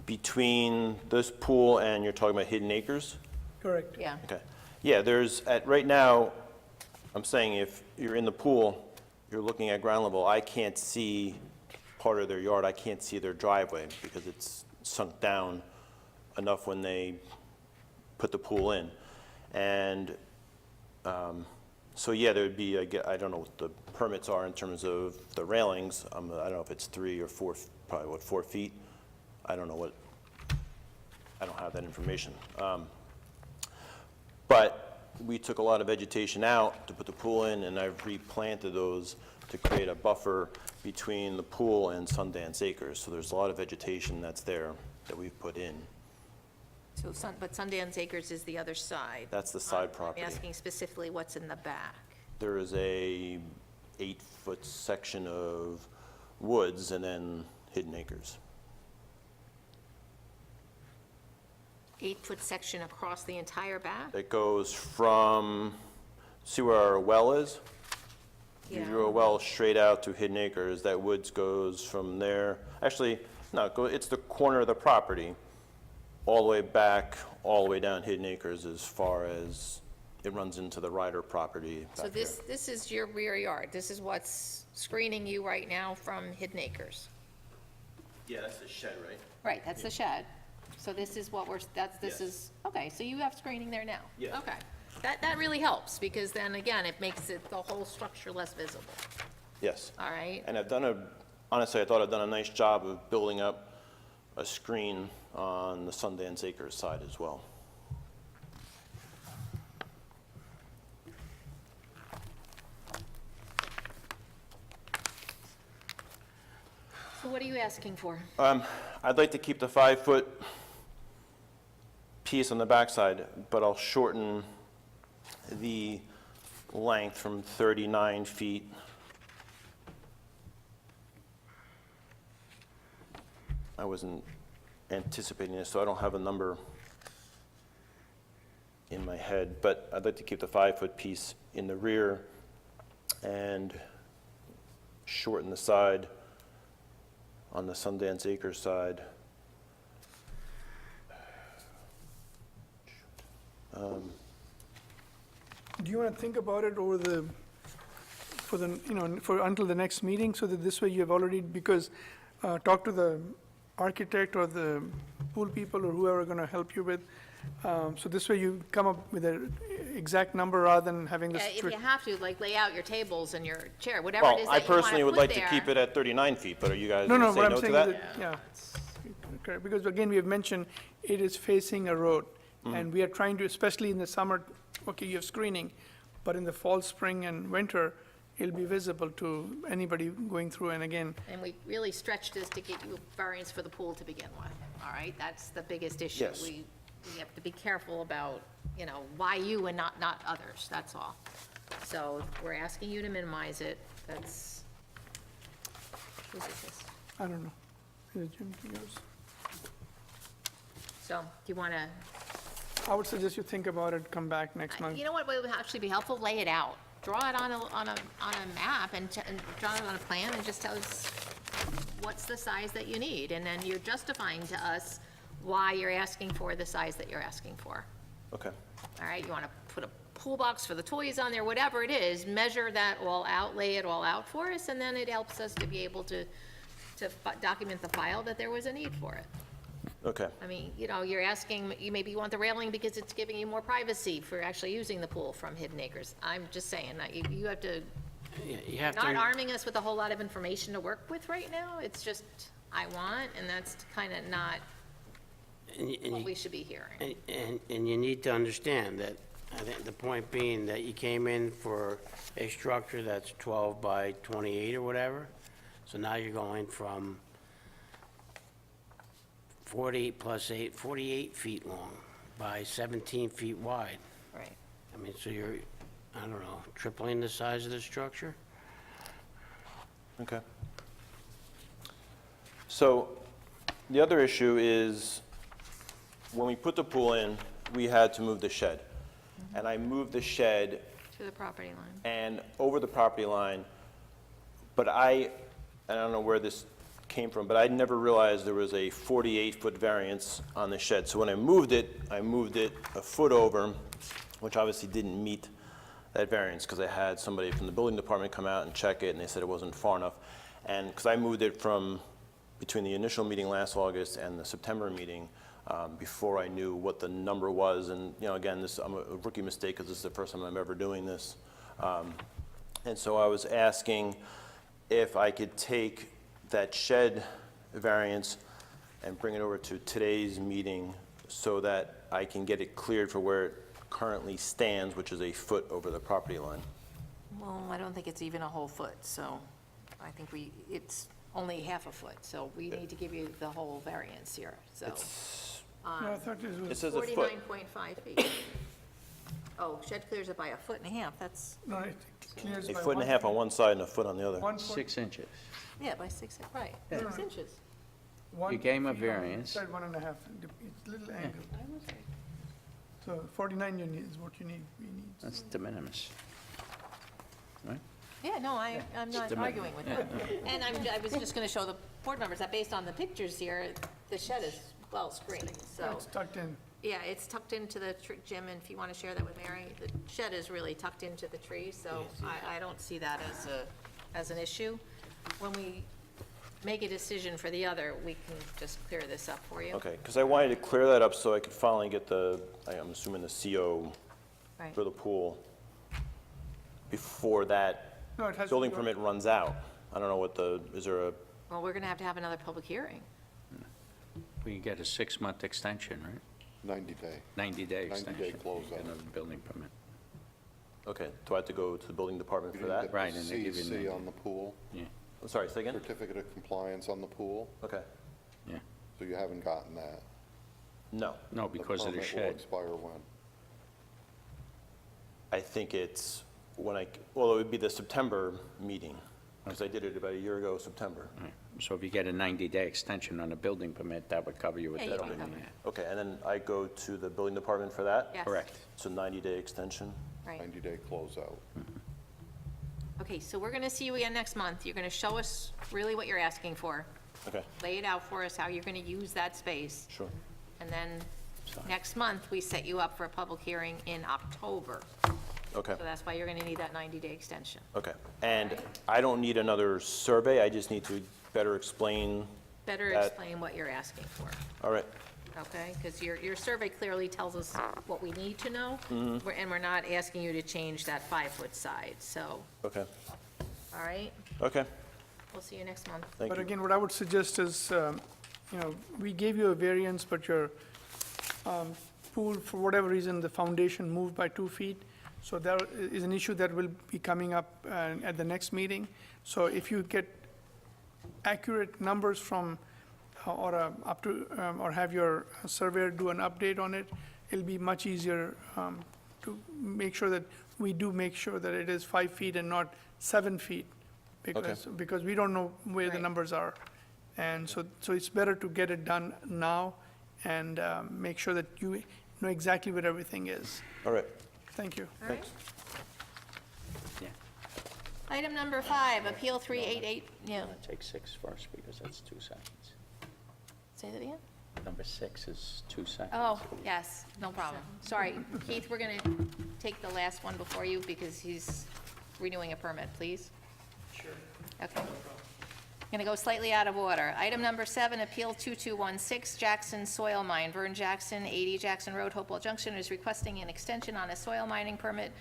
Between this pool and you're talking about Hidden Acres? Correct. Yeah. Okay. Yeah, right now, I'm saying if you're in the pool, you're looking at ground level, I can't see part of their yard, I can't see their driveway because it's sunk down enough when they put the pool in. And, so yeah, there would be, I don't know what the permits are in terms of the railings. I don't know if it's 3 or 4, probably 4 feet? I don't know I don't have that information. But we took a lot of vegetation out to put the pool in, and I've replanted those to create a buffer between the pool and Sundance Acres. So there's a lot of vegetation that's there that we've put in. So, but Sundance Acres is the other side. That's the side property. I'm asking specifically what's in the back. There is a 8-foot section of woods and then Hidden Acres. 8-foot section across the entire back? It goes from, see where our well is? You Yeah. drew a well straight out to Hidden Acres, that woods goes from there, actually, no, it's the corner of the property, all the way back, all the way down Hidden Acres as far as it runs into the Ryder property So back there. this is your rear yard. This is what's screening you right now from Hidden Acres. Yeah, that's the shed, right? Right, that's the shed. So this is what this Yes. is, okay, so you have screening there now? Yes. Okay. That really helps, because then again, it makes the whole structure less visible, Yes. all right? And honestly, I thought I'd done a nice job of building up a screen on the Sundance Acres side as well. So what are you asking for? I'd like to keep the 5-foot piece on the backside, but I'll shorten the length from 39 feet. I wasn't anticipating this, so I don't have a number in my head, but I'd like to keep the 5-foot piece in the rear and shorten the side on the Sundance Acres side. Do you want to think about it over until the next meeting, so that this way you have already, because talk to the architect or the pool people or whoever going to help you with, so this way you come up with an exact number rather than having this. If you have to, like, lay out your tables and your chair, whatever it Well, is I that you want to personally would put like to there. keep it at 39 feet, but are you guys No, going no, to what say I'm no to saying that? is that, yeah. Correct, because again, we have mentioned it is facing a road, and we are trying to, especially in the summer, okay, you have screening, but in the fall, spring, and winter, it'll be visible to anybody going through, and again, And we really stretched this to get you a variance for the pool to begin with, all right? That's the biggest issue. Yes. We have to be careful about, why you and not others, that's all. So we're asking you to minimize it, that's, whose is this? I don't know. Is it Jim, yours? So, do you want to, I would suggest you think about it, come back next month. you know what would actually be helpful? Lay it out. Draw it on a map and draw it on a plan and just tell us what's the size that you need. And then you're justifying to us why you're asking for the size that you're asking for. Okay, All right, you want to put a pool box for the toys on there, whatever it is, measure that all out, lay it all out for us, and then it helps us to be able to document the file that there was a need for it. okay. I mean, you're asking, maybe you want the railing because it's giving you more privacy for actually using the pool from Hidden Acres. I'm just saying, that you have to, You have not to, arming us with a whole lot of information to work with right now. It's just, I want, and that's kind of not what we should be hearing. and you need to understand that, I think the point being that you came in for a structure that's 12 by 28 or whatever, so now you're going from 40 plus 8, 48 feet long by 17 feet wide. Right. I mean, so you're, I don't know, tripling the size of the structure? Okay. So, The other issue is, when we put the pool in, we had to move the shed. And I moved the shed To the property line. and over the property line, but I don't know where this came from, but I never realized there was a 48-foot variance on the shed. So when I moved it a foot over, which obviously didn't meet that variance, because I had somebody from the building department come out and check it, and they said it wasn't far enough. And, because I moved it from between the initial meeting last August and the September meeting, before I knew what the number was, and, you know, again, this, I'm a rookie mistake, because this is the first time I'm ever doing this. And so I was asking if I could take that shed variance and bring it over to today's meeting so that I can get it cleared for where it currently stands, which is a foot over the property line. Well, I don't think it's even a whole foot, so I think it's only half a foot, so we need to give you the whole variance here, so. No, I thought it It was, says a foot. 49.5 feet. Oh, shed clears it by a foot and a half, that's, no, it clears A by foot and a half on one side and a foot on the other. 1 foot. 6 inches. yeah, by 6, right, 6 inches. You gave him a feet on variance. Side 1.5, it's a little angle. So 49 you need, is what you need, we need. That's de minimis. Right? Yeah, no, I'm not the- arguing with that. And I was just gonna show the board members that based on the pictures here, the shed is well screened, so. It's tucked in. Yeah, it's tucked into the Jim, and if you want to share that with Mary, the shed is really tucked into the tree, so I don't see that as an issue. When we make a decision for the other, we can just clear this up for you. Okay, because I wanted to clear that up so I could finally get I'm assuming the CO Right. for the pool before that No, it has to building go- permit runs out. I don't know what is there a, Well, we're gonna have to have another public hearing. We can get a 6-month extension, right? 90-day. 90-day 90-day extension. closeout. Get another building permit. okay, do I have to go to the building department You for didn't that? get Right, the and they give you CC 90. on the pool, I'm sorry, say again? certificate of compliance on the pool, Okay, Yeah. so you haven't gotten that. no. No, because of the permit will shed. expire when? I think it's when well, it would be the September meeting, because I did it about a year ago, September. Right. So if you get a 90-day extension on a building permit, that would cover you with Yeah, that. you can cover it. Okay, and then I go to the building department for that? Yes. Correct. So 90-day extension? Right. 90-day closeout. Okay, so we're gonna see you again next month. You're gonna show us really what you're asking for. Okay, Lay it out for us, how you're gonna use that space. sure. And then next month, we set you up for a public hearing in October. Okay, So that's why you're gonna need that 90-day extension. okay. And I don't need another survey, I just need to better explain, Better That- explain what you're asking for, all right, okay? Because your survey clearly tells us what we need to know, and we're not asking you to change that 5-foot side, so, okay, all right? okay, We'll see you next month. thank But you. again, what I would suggest is, we gave you a variance, but your pool, for whatever reason, the foundation moved by 2 feet. So there is an issue that will be coming up at the next meeting. So if you get accurate numbers from, or have your surveyor do an update on it, it'll be much easier to make sure that we do make sure that it is 5 feet and not 7 feet. Because we don't know where the Right. numbers are. And so it's better to get it done now and make sure that you know exactly where everything is. All right, Thank you. All right? Yeah. Item number 5, Appeal 388, yeah, Take 6 first, because that's 2 seconds. say that again? Number 6 is 2 seconds. Oh, yes, no problem. Sorry, Keith, we're going to take the last one before you because he's renewing a permit, please. Sure. Okay. Going to go slightly out of order. Item number 7, Appeal 2216, Jackson Soil Mine. Vern Jackson, 80 Jackson Road, Hopewell Junction, is requesting an extension on a soil mining permit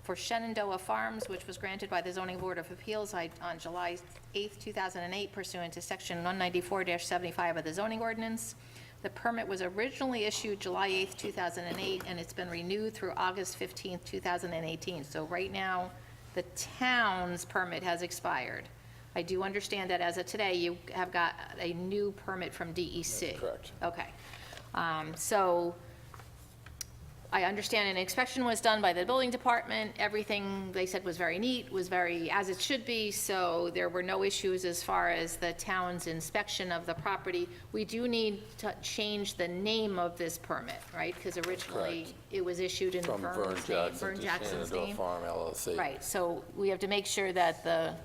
for Shenandoah Farms, which was granted by the Zoning Board of Appeals on July 8, 2008 pursuant to Section 194-75 of the zoning ordinance. The permit was originally issued July 8, 2008, and it's been renewed through August 15, 2018. So right now, the town's permit has expired. I do understand that as of today, you have got a new permit from DEC. correct. Okay. So I understand an inspection was done by the building department. Everything they said was very neat, was very, as it should be, so there were no issues as far as the town's inspection of the property. We do need to change the name of this permit, right? Because originally Correct. it was issued in From Vern Vern's name, Jackson Vern to Jackson's Shenandoah name. Farm LLC. Right, so we have to make sure that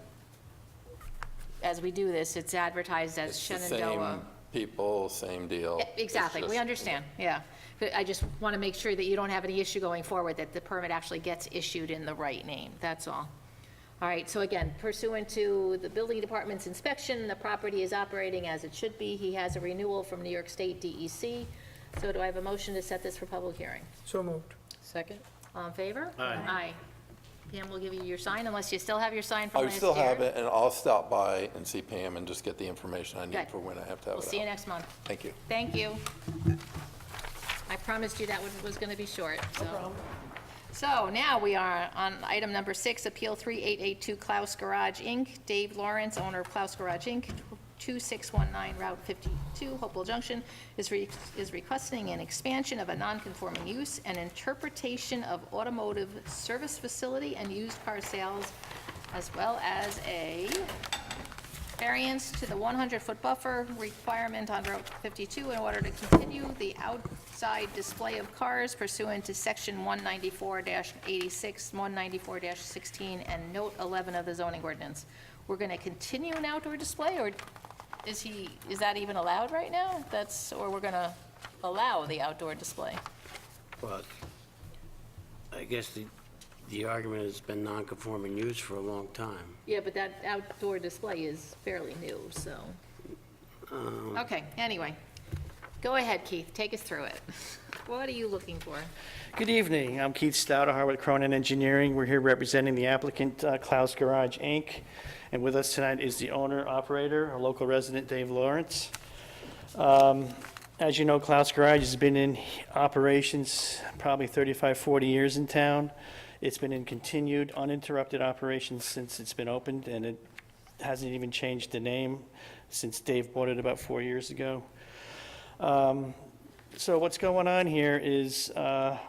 as we do this, it's advertised as It's the Shenandoah. same people, same deal. Yeah, exactly, It's we just- understand, yeah. But I just want to make sure that you don't have any issue going forward, that the permit actually gets issued in the right name, that's all. All right, so again, pursuant to the building department's inspection, the property is operating as it should be. He has a renewal from New York State DEC. So do I have a motion to set this for public hearing? So moved. Second? All in favor? Aye. Aye. Pam will give you your sign, unless you still have your sign from I last year. still have it, and I'll stop by and see Pam and just get the information I Good. need for when I have to have We'll it see you out. next month. Thank you. Thank you. I promised you that was going to be short, so. So now we are on item number 6, Appeal 3882 Klaus Garage, Inc. Dave Lawrence, owner of Klaus Garage, Inc., 2619 Route 52, Hopewell Junction, is requesting an expansion of a non-conforming use and interpretation of automotive service facility and used car sales, as well as a variance to the 100-foot buffer requirement on Route 52 in order to continue the outside display of cars pursuant to Section 194-86, 194-16, and Note 11 of the zoning ordinance. We're going to continue an outdoor display, or is that even allowed right now? Or we're going to allow the outdoor display? But I guess the argument has been non-conforming use for a long time. Yeah, but that outdoor display is fairly new, so. Okay, anyway. Go ahead, Keith, take us through it. What are you looking for? Good evening. I'm Keith Stoudehour with Cronin Engineering. We're here representing the applicant, Klaus Garage, Inc. And with us tonight is the owner, operator, a local resident, Dave Lawrence. As you know, Klaus Garage has been in operations probably 35, 40 years in town. It's been in continued, uninterrupted operations since it's been opened, and it hasn't even changed the name since Dave bought it about 4 years ago. So what's going on here is the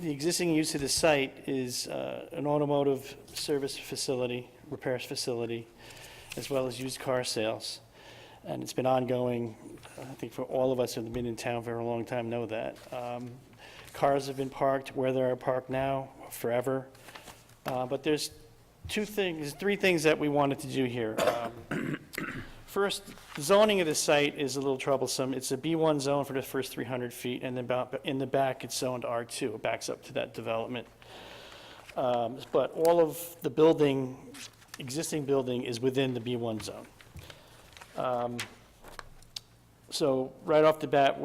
existing use of the site is an automotive service facility, repairs facility, as well as used car sales. And it's been ongoing, I think for all of us who have been in town for a long time know that. Cars have been parked where they are parked now forever. But there's three things that we wanted to do here. First, zoning of the site is a little troublesome. It's a B1 zone for the first 300 feet, and then in the back, it's zoned R2. It backs up to that development. But all of the existing building is within the B1 zone. So right off the bat,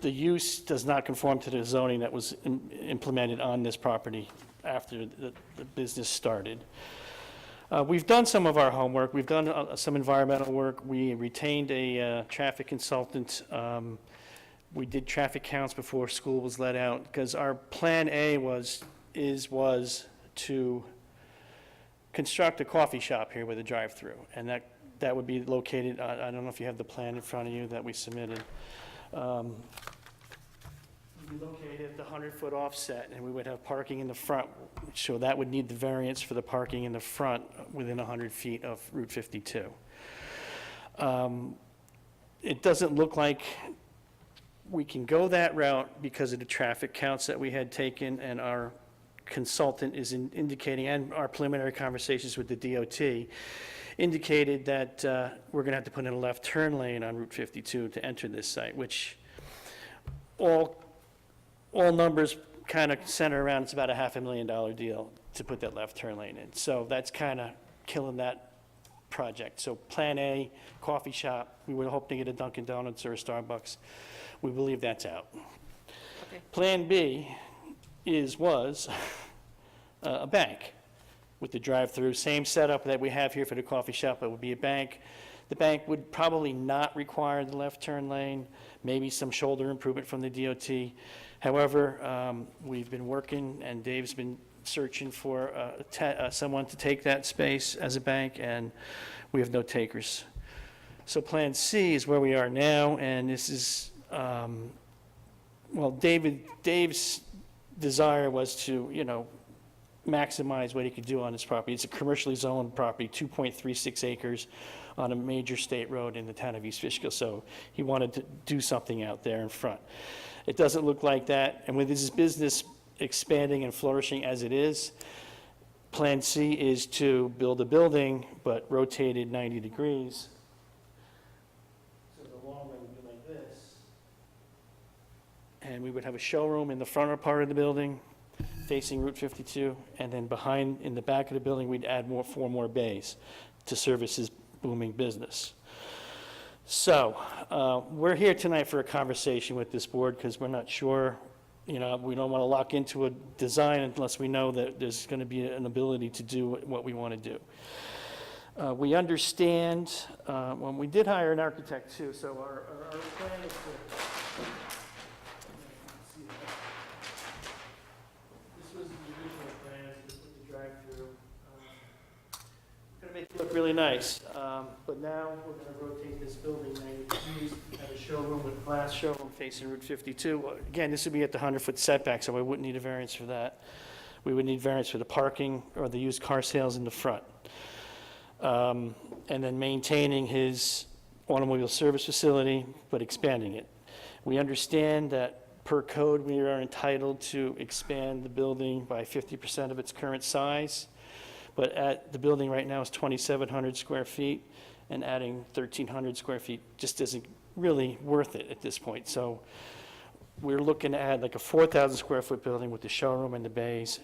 the use does not conform to the zoning that was implemented on this property after the business started. We've done some of our homework. We've done some environmental work. We retained a traffic consultant. We did traffic counts before school was let out, because our plan A was to construct a coffee shop here with a drive-through, and that would be located, I don't know if you have the plan in front of you that we submitted. We'd be located at the 100-foot offset, and we would have parking in the front, so that would need the variance for the parking in the front within 100 feet of Route 52. It doesn't look like we can go that route because of the traffic counts that we had taken, and our consultant is indicating, and our preliminary conversations with the DOT indicated that we're going to have to put in a left turn lane on Route 52 to enter this site, which all numbers kind of center around, it's about a $500,000 deal to put that left turn lane in. So that's kind of killing that project. So Plan A, coffee shop, we were hoping to get a Dunkin' Donuts or a Starbucks. We believe that's out. Okay. Plan B was a bank with the drive-through, same setup that we have here for the coffee shop, it would be a bank. The bank would probably not require the left turn lane, maybe some shoulder improvement from the DOT. However, we've been working, and Dave's been searching for someone to take that space as a bank, and we have no takers. So Plan C is where we are now, and this is well, Dave's desire was to, maximize what he could do on his property. It's a commercially zoned property, 2.36 acres on a major state road in the town of East Fishkill, so he wanted to do something out there in front. It doesn't look like that, and with his business expanding and flourishing as it is, Plan C is to build a building, but rotated 90 degrees. So the long way would be like this. And we would have a showroom in the front part of the building, facing Route 52, and then behind, in the back of the building, we'd add 4 more bays to service his booming business. So, we're here tonight for a conversation with this board, because we're not sure, we don't want to lock into a design unless we know that there's going to be an ability to do what we want to do. We understand, when we did hire an architect too, so our plan is to, this was the original plan, this was the drive-through. Going to make it look really nice, but now we're going to rotate this building 90 degrees, have a showroom with glass showroom facing Route 52. Again, this would be at the 100-foot setback, so I wouldn't need a variance for that. We would need variance for the parking or the used car sales in the front. And then maintaining his automobile service facility, but expanding it. We understand that per code, we are entitled to expand the building by 50% of its current size, but the building right now is 2,700 square feet, and adding 1,300 square feet just isn't really worth it at this point. So we're looking to add like a 4,000 square foot building with the showroom and the bays,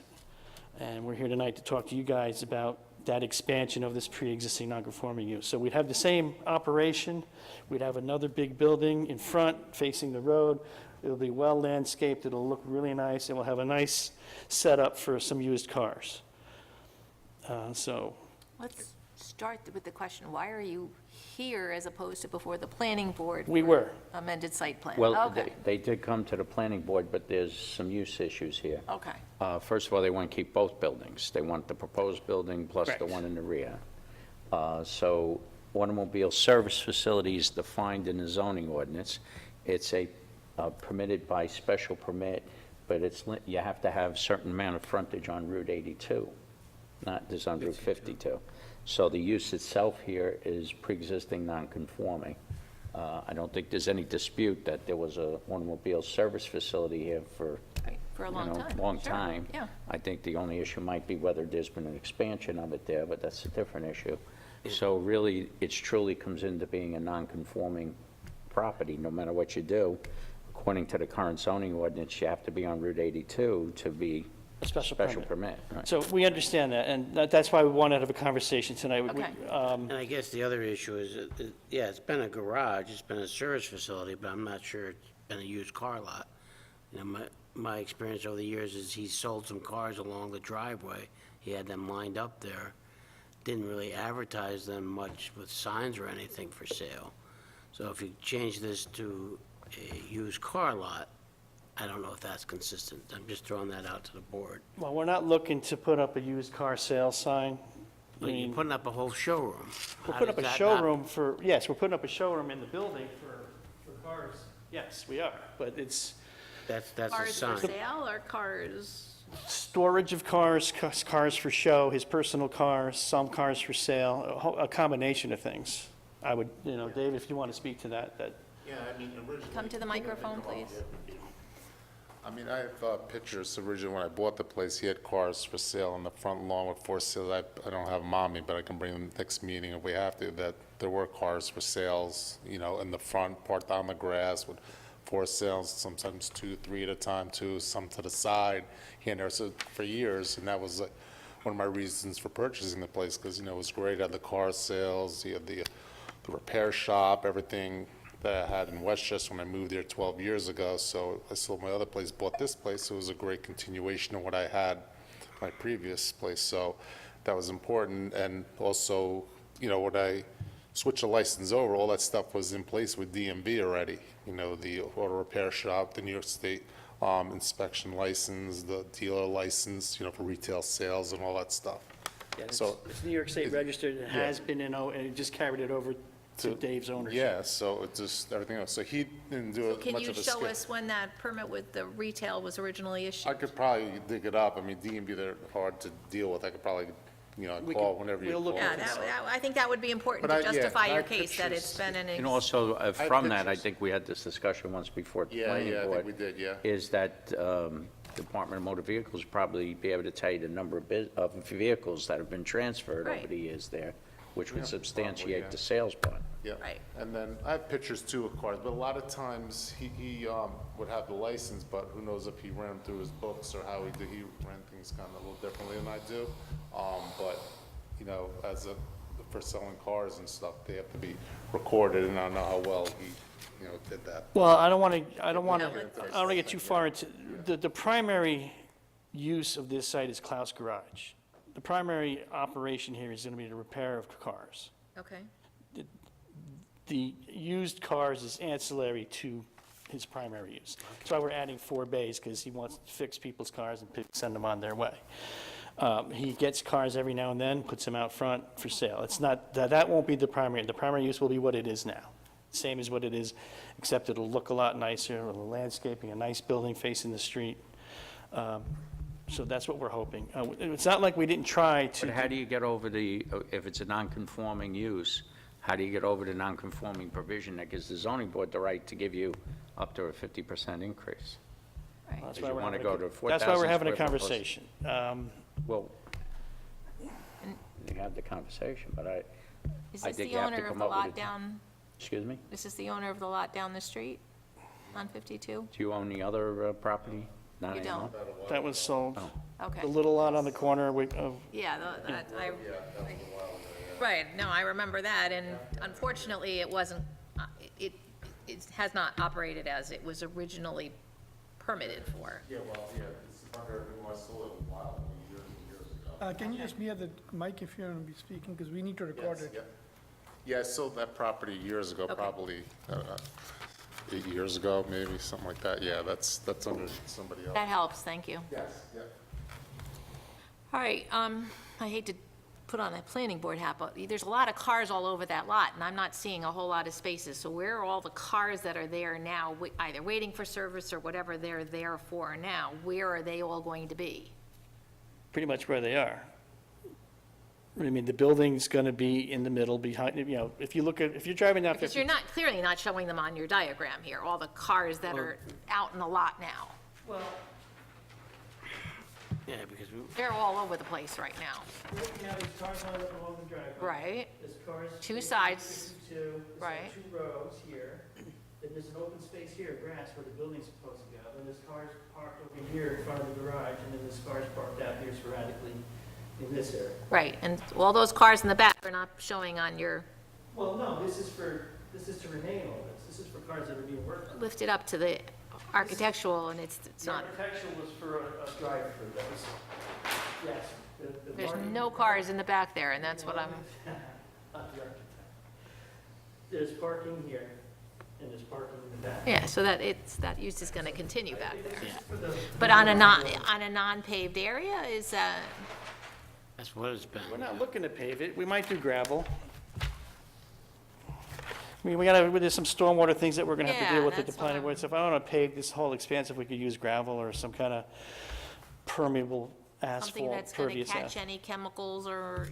and we're here tonight to talk to you guys about that expansion of this pre-existing non-conforming use. So we'd have the same operation, we'd have another big building in front facing the road, it'll be well landscaped, it'll look really nice, and we'll have a nice setup for some used cars. So, Let's start with the question, why are you here as opposed to before the planning board? We for were. Amended site plan? Well, Okay, they did come to the planning board, but there's some use issues here. okay. First of all, they want to keep both buildings. They want the proposed building plus the Correct. one in the rear. So automobile service facility is defined in the zoning ordinance. It's permitted by special permit, but you have to have a certain amount of frontage on Route 82, not just on Route 52. So the use itself here is pre-existing non-conforming. I don't think there's any dispute that there was a automobile service facility here for Right, for a long time. long Sure, time. yeah. I think the only issue might be whether there's been an expansion of it there, but that's a different issue. So really, it truly comes into being a non-conforming property, no matter what you do. According to the current zoning ordinance, you have to be on Route 82 to be A special permit. Right. So we understand that, and that's why we wanted to have a conversation tonight. Okay. And I guess the other issue is, yeah, it's been a garage, it's been a service facility, but I'm not sure it's been a used car lot. My experience over the years is he sold some cars along the driveway. He had them lined up there. Didn't really advertise them much with signs or anything for sale. So if you change this to a used car lot, I don't know if that's consistent. I'm just throwing that out to the board. Well, we're not looking to put up a used car sales sign. But you're putting up a whole showroom. We're How putting up does a that showroom for, yes, we're putting up a showroom in the building for cars. Yes, we are, but it's That's a Cars sign. for sale or cars? storage of cars, cars for show, his personal cars, some cars for sale, a combination of things. I would, Dave, if you want to speak to that. Yeah, I mean, originally. Come to the microphone, please. I mean, I have pictures originally when I bought the place, he had cars for sale in the front lawn with for sale. I don't have them on me, but I can bring them next meeting if we have to, that there were cars for sales, in the front, parked on the grass with for sales, sometimes 2, 3 at a time, too, some to the side. He had there for years, and that was one of my reasons for purchasing the place, because, it was great. It had the car sales, you had the repair shop, everything that I had in Westchester when I moved there 12 years ago. So I sold my other place, bought this place. It was a great continuation of what I had my previous place. So that was important. And also, when I switched the license over, all that stuff was in place with DMV already. The auto repair shop, the New York State inspection license, the dealer license, for retail sales and all that stuff. Yeah, So- it's New York State registered, it has been and it just carried it over to Dave's ownership. Yeah, so it's just everything else. So he didn't do Can much you of a show skip. us when that permit with the retail was originally issued? I could probably dig it up. I mean, DMV, they're hard to deal with. I could probably, call whenever you we'll call. look Yeah, into I think that would be important But to I- yeah, justify I your have case, that it's pictures. been an. And also, from that, I pictures. think we had this discussion once before at the Yeah, planning yeah, I board. think we did, yeah. Is that Department of Motor Vehicles probably be able to tell you the number of vehicles that have been transferred over Right. the years there, which would Yeah, probably, substantiate yeah. the sales part. Yeah. Right. And then I have pictures too of cars, but a lot of times he would have the license, but who knows if he ran them through his books or how he did. He ran things kind of a little differently than I do. But, for selling cars and stuff, they have to be recorded, and I don't know how well he, did that. Well, I don't want to get too far into, the primary use of this site is Klaus Garage. The primary operation here is going to be the repair of cars. Okay, The used cars is ancillary to his primary use. That's why we're adding 4 bays, because he wants to fix people's cars and send them on their way. He gets cars every now and then, puts them out front for sale. It's not, that won't be the primary use will be what it is now. Same as what it is, except it'll look a lot nicer, a little landscaping, a nice building facing the street. So that's what we're hoping. It's not like we didn't try to. But how do you get over if it's a non-conforming use, how do you get over the non-conforming provision that gives the zoning board the right to give you up to a 50% increase? right. That's Because why you we're wanna having a- go to That's why we're 4,000 having a square foot plus- conversation. Well, you have the conversation, but Is I this think the you have to owner of come the up with lot a- down, excuse me? this is the owner of the lot down the street on 52? Do you own the other property? Not You anymore? don't? That was sold. Okay. The little lot on the corner of, Yeah, right, no, I remember that, and unfortunately, it wasn't, it has not operated as it was originally permitted for. Yeah, well, yeah, it's under, I sold it a while, years and years ago. Can you just be at the mic if you're going to be speaking, because we need to record Yes, it. yep. Yeah, I sold that property years ago, Okay. probably 8 years ago, maybe, something like that. Yeah, that's under somebody else. That helps, thank you. Yes, yep. All right, I hate to put on that planning board hat, but there's a lot of cars all over that lot, and I'm not seeing a whole lot of spaces. So where are all the cars that are there now, either waiting for service or whatever they're there for now? Where are they all going to be? pretty much where they are. I mean, the building's going to be in the middle behind, if you're driving down Because 50. you're not, clearly not showing them on your diagram here, all the cars that are out in the lot now. Yeah, because They're all over the place right now. There's cars along the driveway. Right, There's cars. Two sides. There's Right. 2 rows here. Then there's an open space here, grass, where the building's supposed to go. Then there's cars parked over here in front of the garage, and then there's cars parked out here sporadically in this area. right, and all those cars in the back are not showing on your, Well, no, this is to remain all this. This is for cars that are being worked on. lift it up to the architectural, and it's The not, architectural was for a drive-through, that was, yes. the there's parking- no cars in the back there, and that's what I'm, Not the architect. There's parking here, and there's parking in the back. yeah, so that use is gonna continue back there. For the- But on a non-paved area is, that's what it's been. We're not looking to pave it, we might do gravel. I mean, there's some stormwater things that we're gonna have to deal Yeah, with at the that's what planning board, so if I wanna pave this whole expanse, if we could use gravel or some kind of permeable something asphalt, that's gonna pervious catch asphalt. any chemicals or,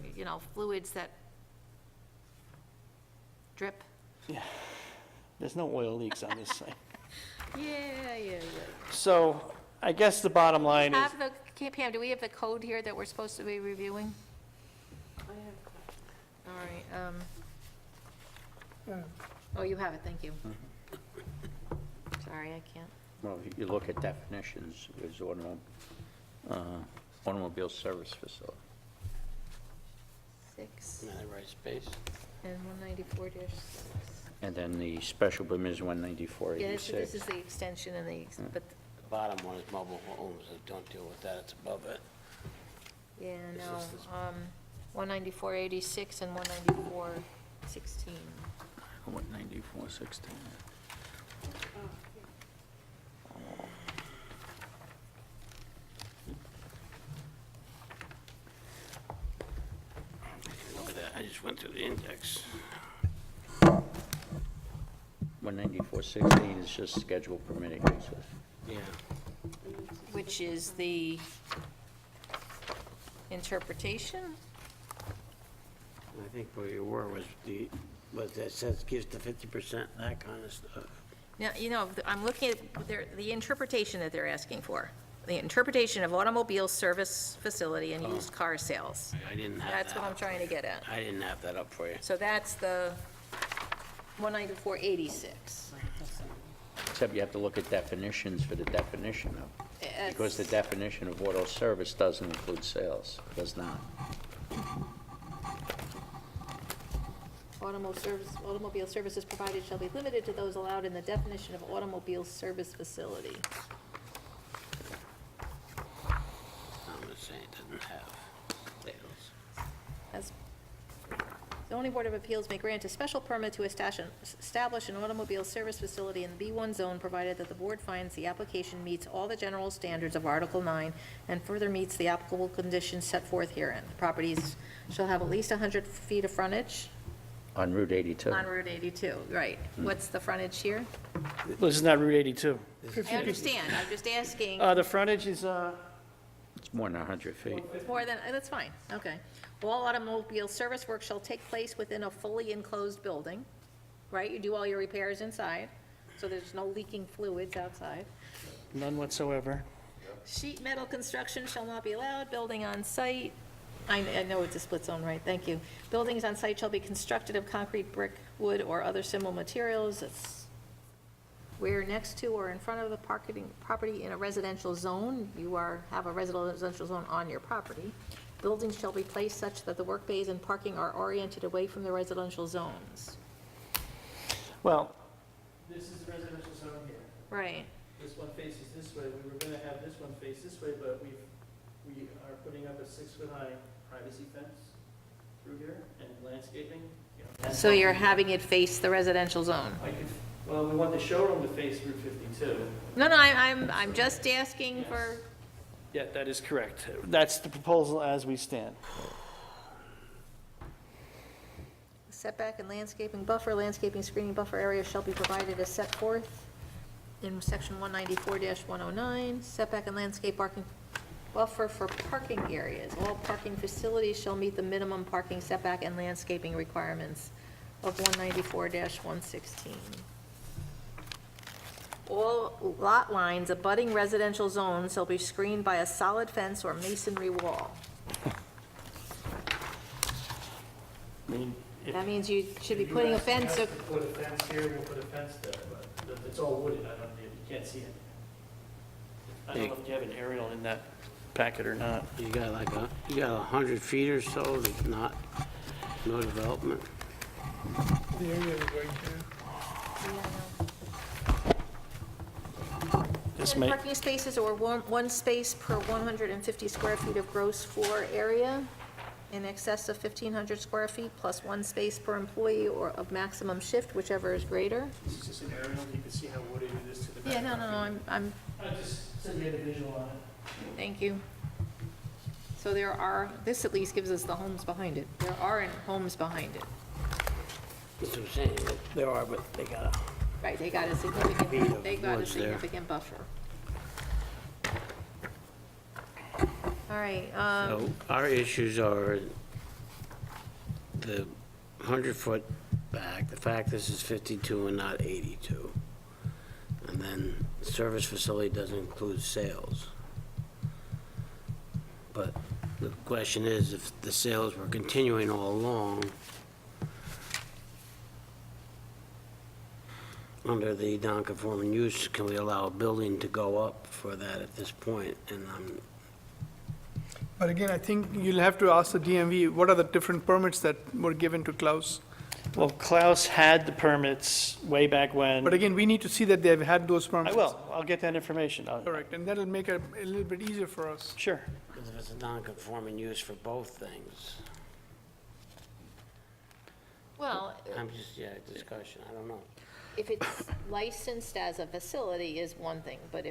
fluids that drip. There's no oil leaks on this site. Yeah. So, I guess the bottom line is, Pam, do we have the code here that we're supposed to be reviewing? All right, oh, you have it, thank you. Sorry, I can't. Well, if you look at definitions, there's automobile service facility. 6 Am I in the right space? and 194-6. And then the special permit is Yeah, this 19486. is the extension and but, The bottom one is mobile homes, so don't deal with that, it's above it. yeah, no, 194-86 and 194-16. 19416. Look at that, I just went through the index. 19416 is just scheduled permitted uses. Yeah. Which is the interpretation? I think where you were was that says gives the 50%, that kind of stuff. Now, I'm looking at the interpretation that they're asking for. The interpretation of automobile service facility and used car sales. I didn't have that. That's what I'm trying to get at. I didn't have that up for you. So that's the 19486. Except you have to look at definitions for the definition of, because the definition of auto service doesn't include sales, does not. Automobile services provided shall be limited to those allowed in the definition of automobile service facility. I'm just saying it doesn't have sales. As zoning board of appeals may grant a special permit to establish an automobile service facility in the B1 zone, provided that the board finds the application meets all the general standards of Article 9 and further meets the applicable conditions set forth herein. The properties shall have at least 100 feet of frontage On Route 82. on Route 82, right. What's the frontage here? This is not Route 82. I understand, I'm just asking, The frontage is, It's more than 100 feet. it's more than, that's fine, okay. All automobile service work shall take place within a fully enclosed building, right? You do all your repairs inside, so there's no leaking fluids outside. none whatsoever. Sheet metal construction shall not be allowed, building on site, I know it's a split zone, right, thank you. Buildings on site shall be constructed of concrete, brick, wood, or other similar materials. It's where next to or in front of the property in a residential zone, have a residential zone on your property. Buildings shall be placed such that the work bays and parking are oriented away from the residential zones. Well, this is the residential zone here. Right. This one faces this way. We were going to have this one face this way, but we are putting up a 6-foot-high privacy fence through here and landscaping. So you're having it face the residential zone? Well, we want the showroom to face Route 52. No, I'm just asking for, Yeah, that is correct. That's the proposal as we stand. setback and landscaping landscaping screening buffer area shall be provided as set forth in section 194-109. Setback and landscape parking buffer for parking areas. All parking facilities shall meet the minimum parking setback and landscaping requirements of 194-116. All lot lines abutting residential zones shall be screened by a solid fence or masonry wall. I mean, if That means you should be putting a fence, you put a fence here, we'll put a fence there, but it's all wooded. You can't see it. I don't know if you have an aerial in that packet or not. You got 100 feet or so that's no development. The area is right here. This 10 may, parking spaces or one space per 150 square feet of gross floor area in excess of 1,500 square feet, plus one space per employee or of maximum shift, whichever is greater. this is just an aerial. You can see how wooded it is to the back. Yeah, no, I'm, I just said you had a visual on it. thank you. So there are, this at least gives us the homes behind it. There aren't homes behind it. That's what I'm saying, there are, but they got Right, they got a Feet significant, of they got a woods there. significant buffer. All right, So our issues are the 100-foot back, the fact this is 52 and not 82. And then the service facility doesn't include sales. But the question is, if the sales were continuing all along under the non-conforming use, can we allow a building to go up for that at this point? And But again, I think you'll have to ask the DMV, what are the different permits that were given to Klaus? Well, Klaus had the permits way back when. But again, we need to see that they've had those I permits. will. I'll get that information. Correct, and that'll make it a little bit easier for us. Sure. because if it's a non-conforming use for both things, well, I'm just, discussion, I don't know. if it's licensed as a facility is one thing, but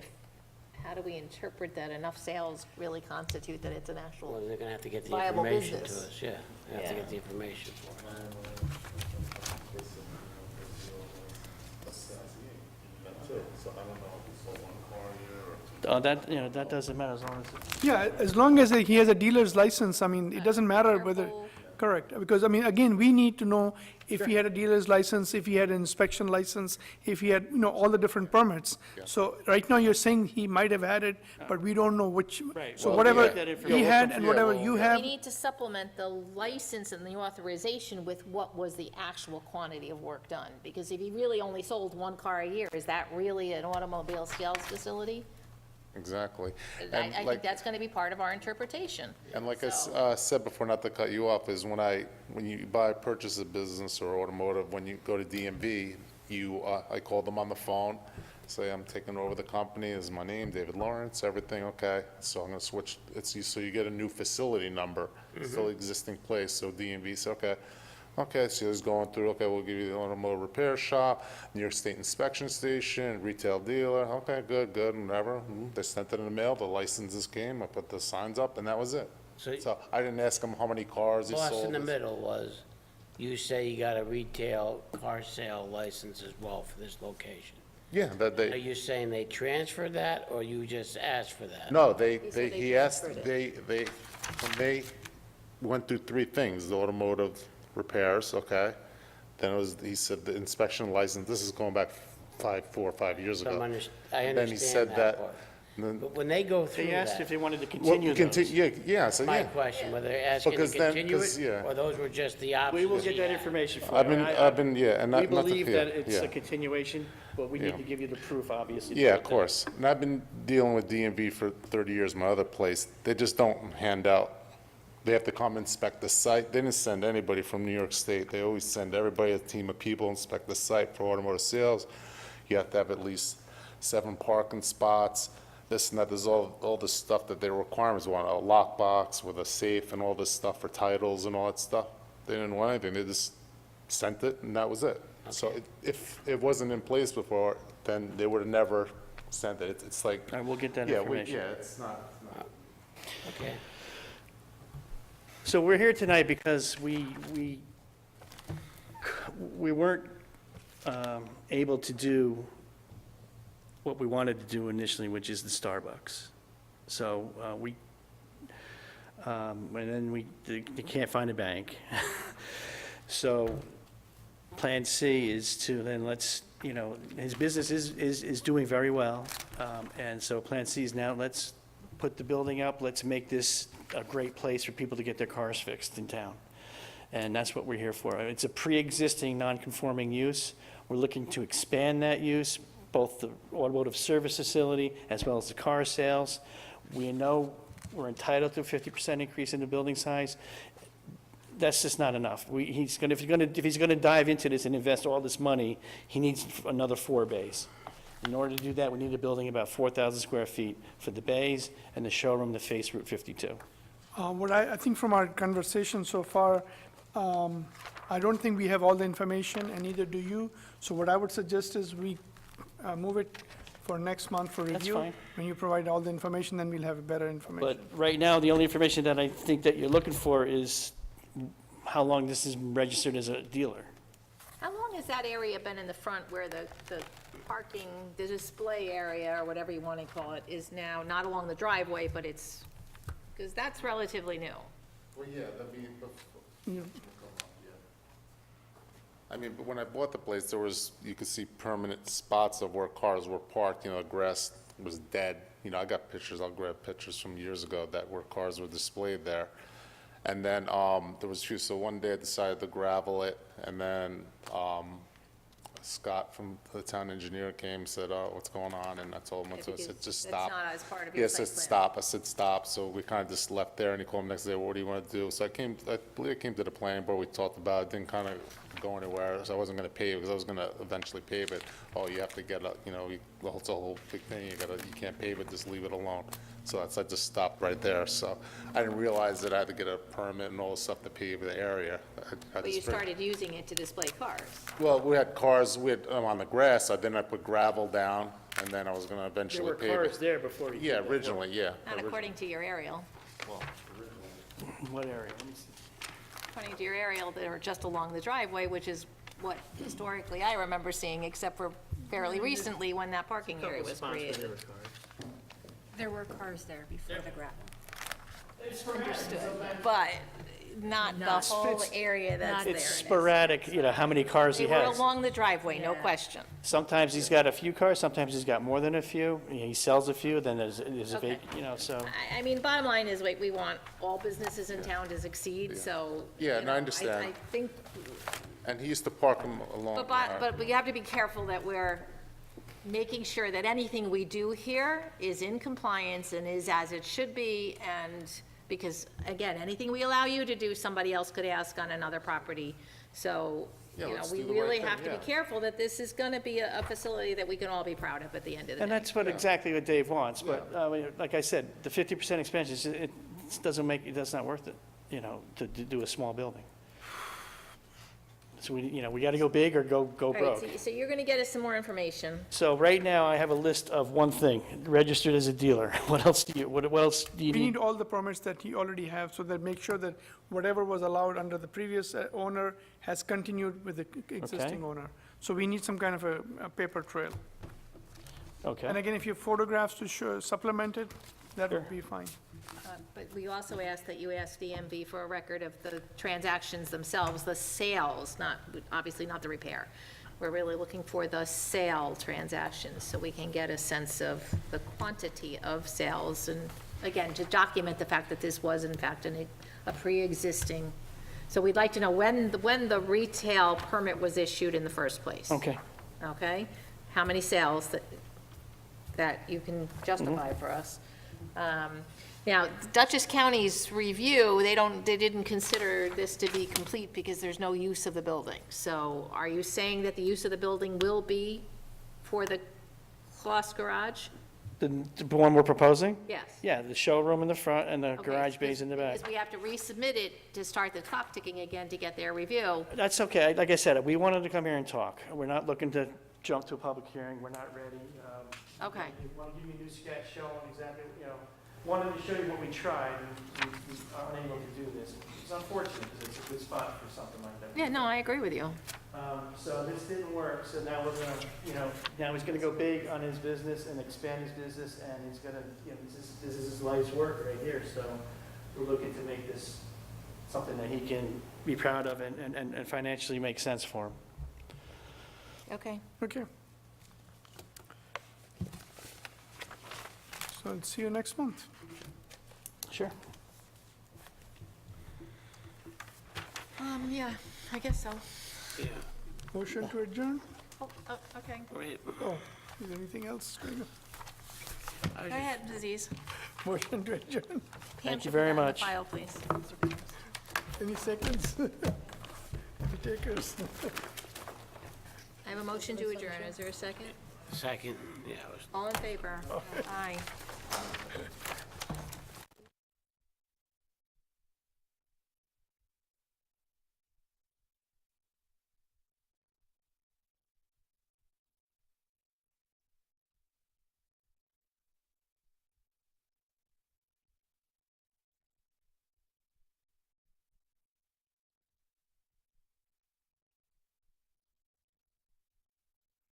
how do we interpret that enough sales really constitute that it's an Well, actual? they're gonna have to get the Viable information to business. us, yeah. They have to Yeah. get the information for us. That, that doesn't matter as long as, Yeah, as long as he has a dealer's license, I mean, it doesn't matter whether, Careful. correct, because, I mean, again, we need to know if he had a dealer's license, if he had an inspection license, if he had, all the different permits. So right now, you're saying he might have had it, but we don't know which, Right, so well, whatever we get that he information. had and whatever you We have, need to supplement the license and the authorization with what was the actual quantity of work done. Because if he really only sold one car a year, is that really an automobile sales facility? Exactly. I And think like, that's gonna be part of our interpretation. and like I So- said before, not to cut you off, is when you purchase a business or automotive, when you go to DMV, I call them on the phone, say, I'm taking over the company, this is my name, David Lawrence, everything, okay. So I'm gonna switch, so you get a new facility number, still existing place, so DMV says, okay, so it's going through, okay, we'll give you the automotive repair shop, New York State inspection station, retail dealer, okay, good, whatever. They sent it in the mail, the licenses came, I put the signs up, and that was it. So- So I didn't ask him how many cars he Lost sold. in the middle was, you say you got a retail car sale license as well for this location. Yeah, that Are they, you saying they transferred that, or you just asked for that? no, said he they asked, transferred when they went through three things, the automotive repairs, okay? Then he said the inspection license, this is going back 4 or 5 years So ago. I Then he said understand that part. then- But when they go through they asked if that, they wanted to Well, continue those. Yeah, so my yeah. question, were they asking to Because then- continue 'cause, it? yeah. Or those were just the options? We will get he that had? information for you. I've been, yeah, and We not to, believe yeah, that it's yeah. a continuation, but we need Yeah. to give you the proof, obviously. to Yeah, get of that. course. And I've been dealing with DMV for 30 years, my other place. They just don't hand out, they have to come inspect the site. They didn't send anybody from New York State. They always send everybody, a team of people, inspect the site for automotive sales. You have to have at least 7 parking spots, this and that. There's all this stuff that their requirements want, a lockbox with a safe and all this stuff for titles and all that stuff. They didn't want anything. They just sent it, and that was it. So if it wasn't in place before, then they would have never sent it. It's like, All right, we'll get that yeah, information. it's not. Okay. So we're here tonight because we weren't able to do what we wanted to do initially, which is the Starbucks. So and then they can't find a bank. So Plan C is to then his business is doing very well. And so Plan C is now, let's put the building up, let's make this a great place for people to get their cars fixed in town. And that's what we're here for. It's a pre-existing non-conforming use. We're looking to expand that use, both the automotive service facility as well as the car sales. We know we're entitled to a 50% increase in the building size. That's just not enough. If he's gonna dive into this and invest all this money, he needs another 4 bays. In order to do that, we need a building about 4,000 square feet for the bays and the showroom to face Route 52. what I think from our conversation so far, I don't think we have all the information, and neither do you. So what I would suggest is we move it for next month for review. fine. When you provide all the information, then we'll have better information. But right now, the only information that I think that you're looking for is how long this is registered as a dealer. How long has that area been in the front where the parking, the display area, or whatever you want to call it, is now not along the driveway, but it's, because that's relatively new. Well, yeah, I mean, but when I bought the place, there was, you could see permanent spots of where cars were parked, the grass was dead. I got pictures, I'll grab pictures from years ago where cars were displayed there. And then, there was, so one day I decided to gravel it, and then, Scott from the town engineer came, said, oh, what's going on? And I told him, I said, Because just that's stop. not as part of Yeah, your said site plan. stop. I said stop, so we kind of just left there, and he called me next day, what do you want to do? So I believe I came to the planning board, we talked about it, didn't kind of go anywhere, so I wasn't going to pave, because I was going to eventually pave it. Oh, you have to get a, it's a whole big thing, you can't pave it, just leave it alone. So I just stopped right there, so I didn't realize that I had to get a permit and all this stuff to pave the area. But you started using it to display cars. Well, we had cars, on the grass, so then I put gravel down, and then I was going to There eventually were pave cars it. there before he did Yeah, that. originally, yeah. Not according to your aerial. What area? Let me see. According to your aerial, they were just along the driveway, which is what historically I remember seeing, except for fairly recently when that parking area was created. There were cars there before the gravel. Understood, but not the whole area that's there. It's sporadic, you know, how many cars he They were has. along the driveway, no Yeah. question. Sometimes he's got a few cars, sometimes he's got more than a few. He sells a few, then there's a Okay. big, you know, so. I mean, bottom line is, we want all businesses in town to succeed, so. Yeah, you and I know, understand. I think, And he used to park them along. but we have to be careful that we're making sure that anything we do here is in compliance and is as it should be, and, because, again, anything we allow you to do, somebody else could ask on another property. So, Yeah, you know, let's we do the right really thing, have to be yeah. careful that this is gonna be a facility that we can all be proud of at the end of the And day. that's what, exactly what Dave wants, but, like I said, the 50% expansion, it doesn't make, that's not worth it, you know, to do a small building. So we, you know, we gotta go big or go All right, broke. so you're gonna get us some more information. So right now, I have a list of one thing, registered as a dealer. What else do you, what else do you We need? need all the permits that he already have, so that make sure that whatever was allowed under the previous owner has continued with the existing owner. So we need some kind of a paper trail. And Okay, again, if you have photographs to show, supplement it, that would Sure. be fine. But we also ask that you ask DMV for a record of the transactions themselves, the sales, not, obviously not the repair. We're really looking for the sale transactions, so we can get a sense of the quantity of sales, and again, to document the fact that this was in fact a pre-existing. So we'd like to know when the retail permit was issued in the first place. okay. Okay? How many sales that you can justify for us. Now, Dutchess County's review, they didn't consider this to be complete because there's no use of the building. So are you saying that the use of the building will be for the Kloss Garage? The one we're proposing? Yes. Yeah, the showroom in the front and the Okay, garage bays in the back. Because we have to resubmit it to start the clock ticking again to get their review. That's okay. Like I said, we wanted to come here and talk. We're not looking to jump to a public hearing. We're not ready. Okay. Want to give you a new sketch showing exactly, you know, wanted to show you what we tried, and we are unable to do this. It's unfortunate because it's a good spot for something like that. Yeah, no, I agree with you. So this didn't work, so now we're gonna, you know, now he's gonna go big on his business and expand his business, and he's gonna, you know, this is his life's work right here, so we're looking to make this something that he can be proud of and financially make sense for him. Okay. Okay. So I'll see you next month. Sure. Yeah, I guess so. Yeah. Motion to adjourn? Okay. Wait, Oh, is there anything else going on? Go ahead, Aziz. Motion to adjourn? Thank you very much. File, please. Any seconds? Any takers? I have a motion to adjourn. Is there a second? second, yeah, it was All in favor? Aye.